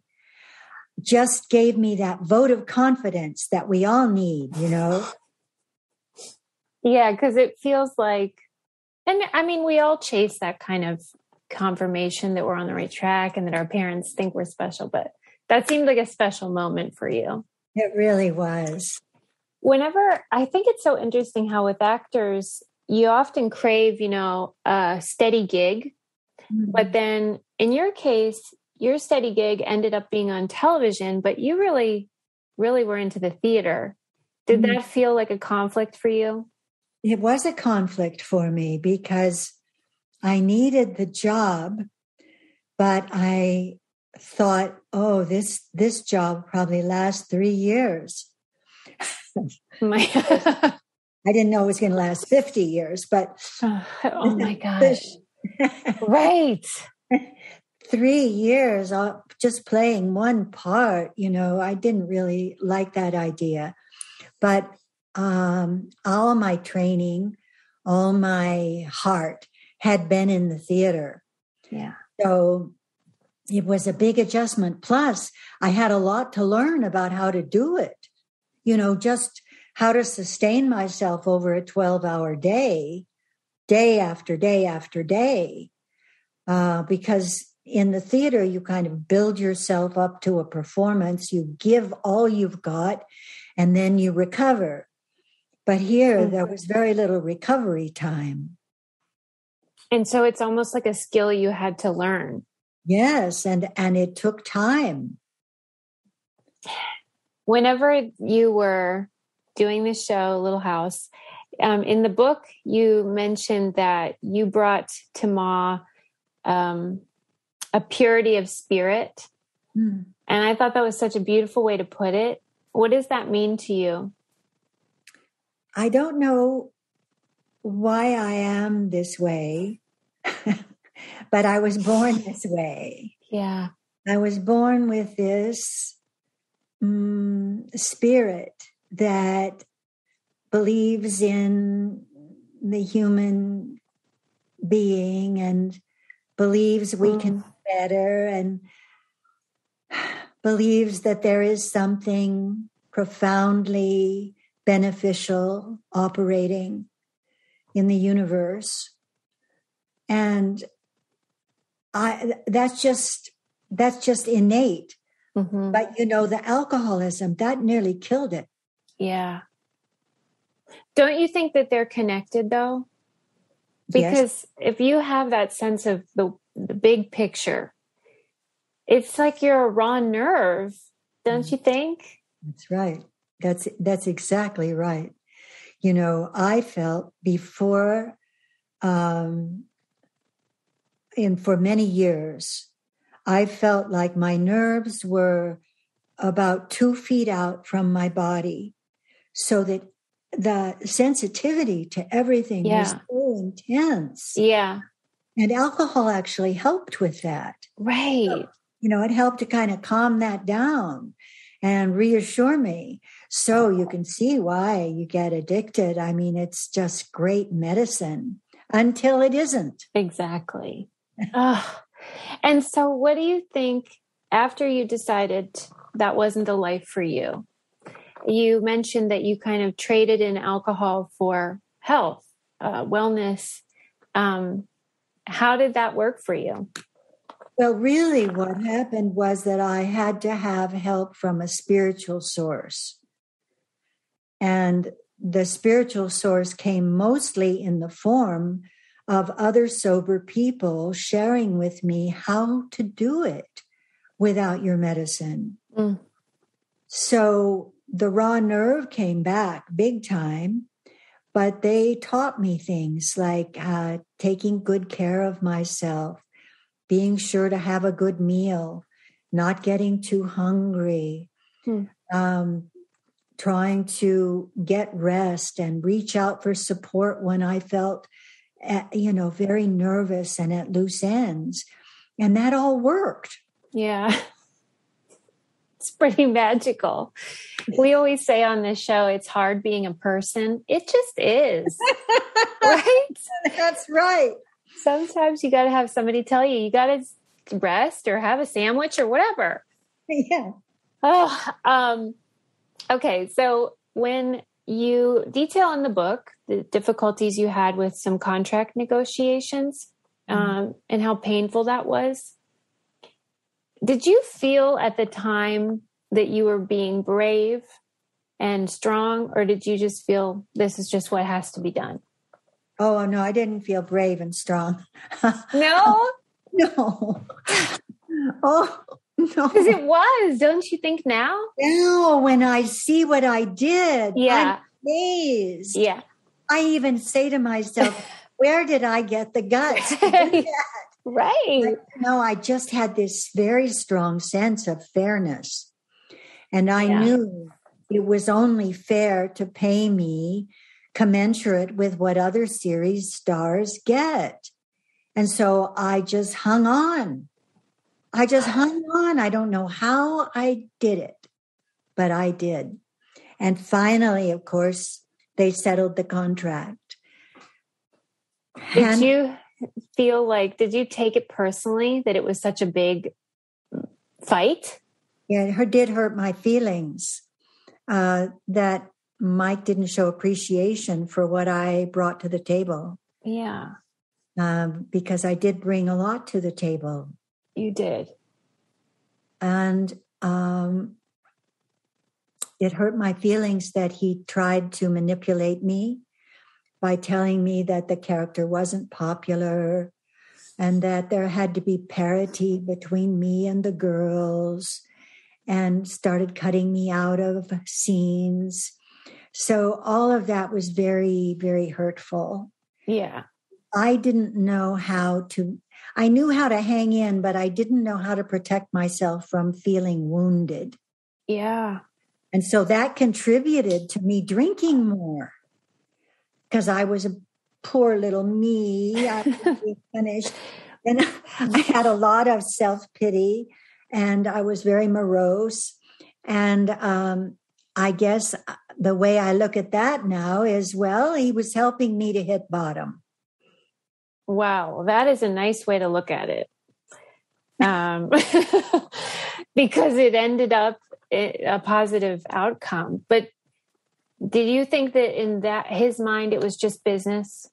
just gave me that vote of confidence that we all need, you know?
Yeah, because it feels like, and I mean, we all chase that kind of confirmation that we're on the right track and that our parents think we're special, but that seemed like a special moment for you.
It really was.
Whenever, I think it's so interesting how with actors, you often crave, you know, a steady gig, but then in your case, your steady gig ended up being on television, but you really, really were into the theater. Did that feel like a conflict for you?
It was a conflict for me because I needed the job, but I thought, oh, this job probably lasts 3 years. I didn't know it was going to last 50 years, but
oh my gosh. Right.
3 years just playing one part, you know, I didn't really like that idea. But all my training, all my heart had been in the theater.
Yeah.
So it was a big adjustment. Plus, I had a lot to learn about how to do it. You know, just how to sustain myself over a 12-hour day after day after day. Because in the theater, you kind of build yourself up to a performance. You give all you've got, and then you recover. But here, there was very little recovery time.
And so it's almost like a skill you had to learn.
Yes. And it took time.
Whenever you were doing the show, Little House, in the book, you mentioned that you brought to Ma a purity of spirit. And I thought that was such a beautiful way to put it. What does that mean to you?
I don't know why I am this way, but I was born this way.
Yeah.
I was born with this spirit that believes in the human being and believes we can do better and believes that there is something profoundly beneficial operating in the universe. And that's just innate. But the alcoholism, that nearly killed it.
Yeah. Don't you think that they're connected though? Because if you have that sense of the big picture, it's like you're a raw nerve, don't you think?
That's right. That's exactly right. I felt before, for many years, I felt like my nerves were about 2 feet out from my body, so that the sensitivity to everything was so intense.
Yeah.
And alcohol actually helped with that.
Right.
It helped to kind of calm that down and reassure me. So you can see why you get addicted. I mean, it's just great medicine until it isn't.
Exactly. And so what do you think after you decided that wasn't the life for you? You mentioned that you kind of traded in alcohol for health, wellness. How did that work for you?
Well, really what happened was that I had to have help from a spiritual source. And the spiritual source came mostly in the form of other sober people sharing with me how to do it without your medicine. So the raw nerve came back big time, but they taught me things like taking good care of myself, being sure to have a good meal, not getting too hungry, trying to get rest and reach out for support when I felt, very nervous and at loose ends. And that all worked.
Yeah. It's pretty magical. We always say on this show, it's hard being a person. It just is. Right?
That's right.
Sometimes you got to have somebody tell you, you got to rest or have a sandwich or whatever.
Yeah.
Okay. So when you detail in the book the difficulties you had with some contract negotiations and how painful that was, did you feel at the time that you were being brave and strong, or did you just feel this is just what has to be done?
Oh, no, I didn't feel brave and strong.
No?
No. Oh, no.
Because it was, don't you think now?
Now, when I see what I did,
yeah.
I'm amazed.
Yeah.
I even say to myself, where did I get the guts to do that?
Right.
No, I just had this very strong sense of fairness. And I knew it was only fair to pay me commensurate with what other series stars get. And so I just hung on. I don't know how I did it, but I did. And finally, of course, they settled the contract.
Did you feel like, did you take it personally that it was such a big fight?
Yeah, it did hurt my feelings that Mike didn't show appreciation for what I brought to the table.
Yeah.
Because I did bring a lot to the table.
You did.
And it hurt my feelings that he tried to manipulate me by telling me that the character wasn't popular and that there had to be parity between me and the girls, and started cutting me out of scenes. So all of that was very, very hurtful.
Yeah.
I didn't know I knew how to hang in, but I didn't know how to protect myself from feeling wounded.
Yeah.
And so that contributed to me drinking more, because I was a poor little me. I was punished. And I had a lot of self-pity, and I was very morose. And I guess the way I look at that now is, well, he was helping me to hit bottom.
Wow, that is a nice way to look at it. Because it ended up a positive outcome. But did you think that in his mind, it was just business?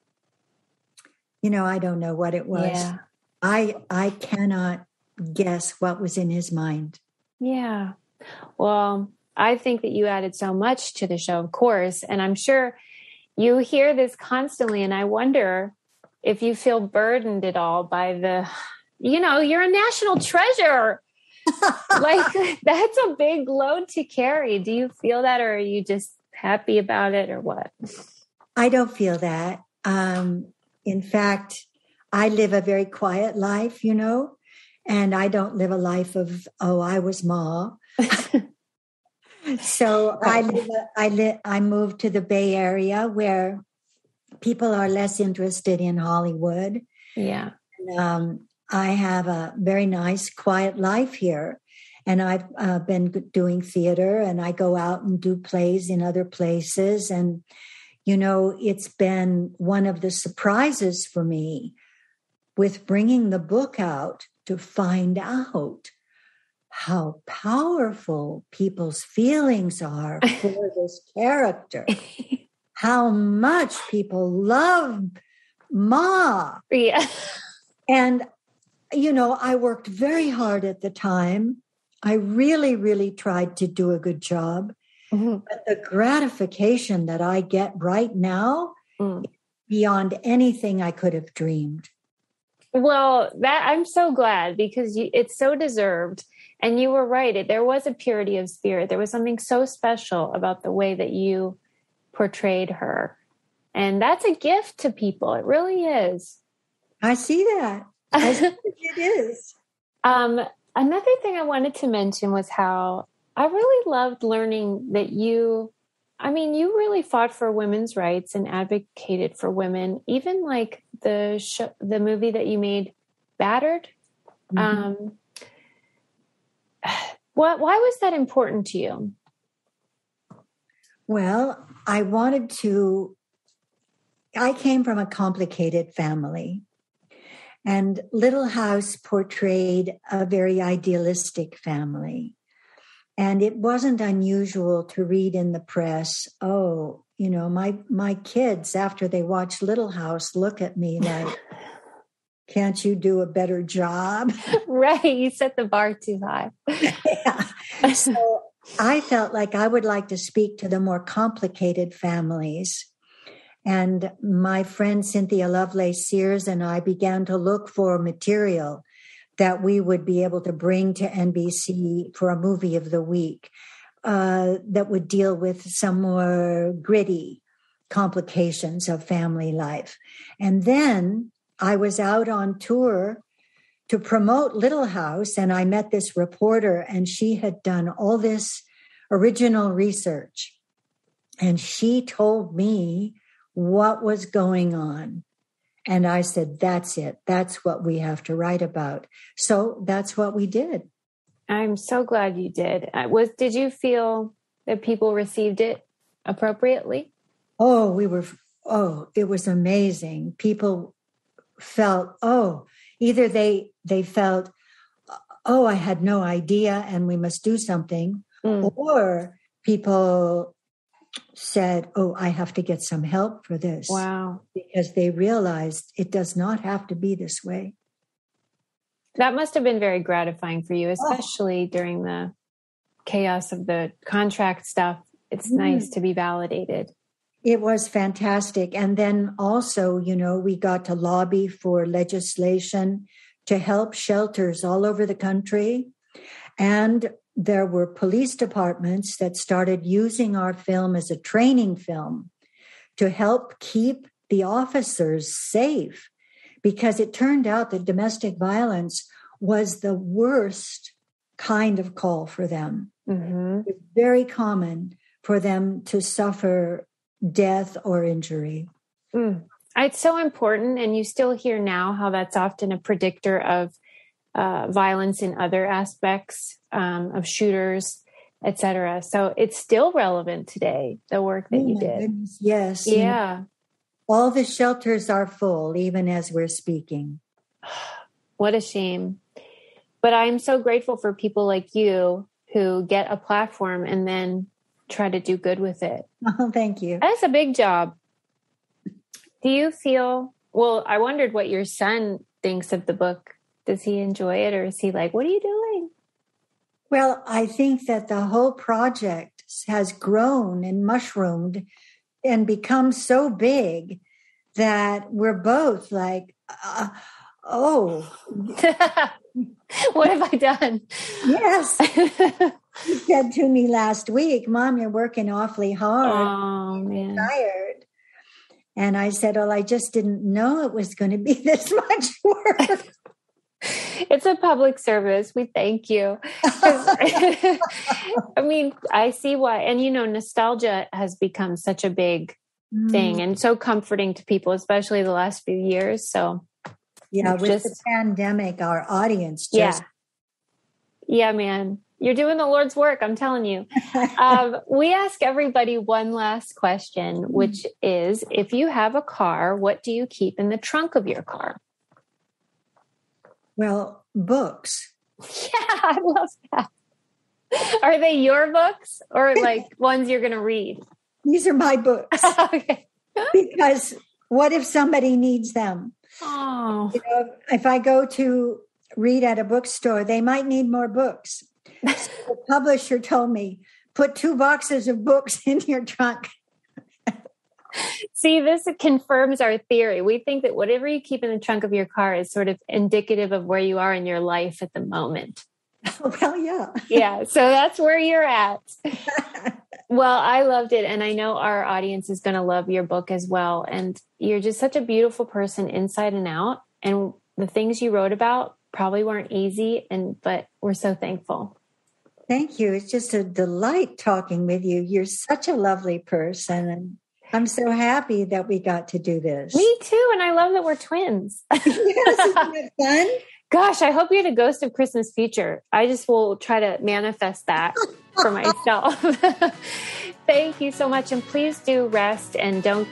I don't know what it was.
Yeah.
I cannot guess what was in his mind.
Yeah. Well, I think that you added so much to the show, of course, and I'm sure you hear this constantly, and I wonder if you feel burdened at all by you're a national treasure. Like, that's a big load to carry. Do you feel that, or are you just happy about it, or what?
I don't feel that. In fact, I live a very quiet life, and I don't live a life of, I was Ma. So I moved to the Bay Area, where people are less interested in Hollywood.
Yeah.
And, I have a very nice, quiet life here. And I've been doing theater, and I go out and do plays in other places. And, it's been one of the surprises for me with bringing the book out to find out how powerful people's feelings are for this character. How much people love Ma.
Yeah.
And, I worked very hard at the time. I really, really tried to do a good job. Mm-hmm. But the gratification that I get right now is beyond anything I could have dreamed.
Well, I'm so glad, because it's so deserved. And you were right. There was a purity of spirit. There was something so special about the way that you portrayed her. And that's a gift to people. It really is.
I see that. It is.
Another thing I wanted to mention was how I really loved learning that you really fought for women's rights and advocated for women, even like the movie that you made, Battered. Mm-hmm. Why was that important to you?
Well, I came from a complicated family, and Little House portrayed a very idealistic family. And it wasn't unusual to read in the press, my kids, after they watch Little House, look at me like, can't you do a better job?
Right. You set the bar too high.
Yeah. So I felt like I would like to speak to the more complicated families. And my friend Cynthia Lovelace Sears and I began to look for material that we would be able to bring to NBC for a movie of the week that would deal with some more gritty complications of family life. And then I was out on tour to promote Little House, and I met this reporter, and she had done all this original research. And she told me what was going on. And I said, that's it. That's what we have to write about. So that's what we did.
I'm so glad you did. Did you feel that people received it appropriately?
It was amazing. People felt, either they felt, I had no idea and we must do something. Or people said, I have to get some help for this.
Wow.
Because they realized it does not have to be this way.
That must have been very gratifying for you, especially during the chaos of the contract stuff. It's nice to be validated.
It was fantastic. And then also, we got to lobby for legislation to help shelters all over the country. And there were police departments that started using our film as a training film to help keep the officers safe, because it turned out that domestic violence was the worst kind of call for them. Mm-hmm. It's very common for them to suffer death or injury.
It's so important. And you still hear now how that's often a predictor of violence in other aspects of shooters, etc. So it's still relevant today, the work that you did.
Goodness, yes.
Yeah.
All the shelters are full, even as we're speaking.
What a shame. But I'm so grateful for people like you who get a platform and then try to do good with it.
Oh, thank you.
That's a big job. Do you feel, well, I wondered what your son thinks of the book. Does he enjoy it, or is he like, what are you doing?
Well, I think that the whole project has grown and mushroomed and become so big that we're both like, oh.
What have I done?
Yes. He said to me last week, Mom, you're working awfully hard.
Oh, man.
I'm tired. And I said, well, I just didn't know it was going to be this much work.
It's a public service. We thank you. I mean, I see why. And, nostalgia has become such a big thing and so comforting to people, especially the last few years. So,
yeah, with the pandemic, our audience just...
Yeah, man. You're doing the Lord's work, I'm telling you. We ask everybody one last question, which is, if you have a car, what do you keep in the trunk of your car?
Well, books.
Yeah, I love that. Are they your books or like ones you're going to read?
These are my books.
Okay.
Because what if somebody needs them?
Oh.
If I go to read at a bookstore, they might need more books. So the publisher told me, put 2 boxes of books in your trunk.
See, this confirms our theory. We think that whatever you keep in the trunk of your car is sort of indicative of where you are in your life at the moment.
Well, yeah.
Yeah, so that's where you're at. Well, I loved it. And I know our audience is going to love your book as well. And you're just such a beautiful person inside and out. And the things you wrote about probably weren't easy, but we're so thankful.
Thank you. It's just a delight talking with you. You're such a lovely person. And I'm so happy that we got to do this.
Me too. And I love that we're twins.
Yes, isn't that fun?
Gosh, I hope you're the ghost of Christmas future. I just will try to manifest that for myself. Thank you so much. And please do rest and don't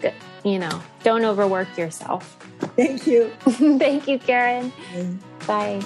overwork yourself.
Thank you.
Thank you, Karen. Bye.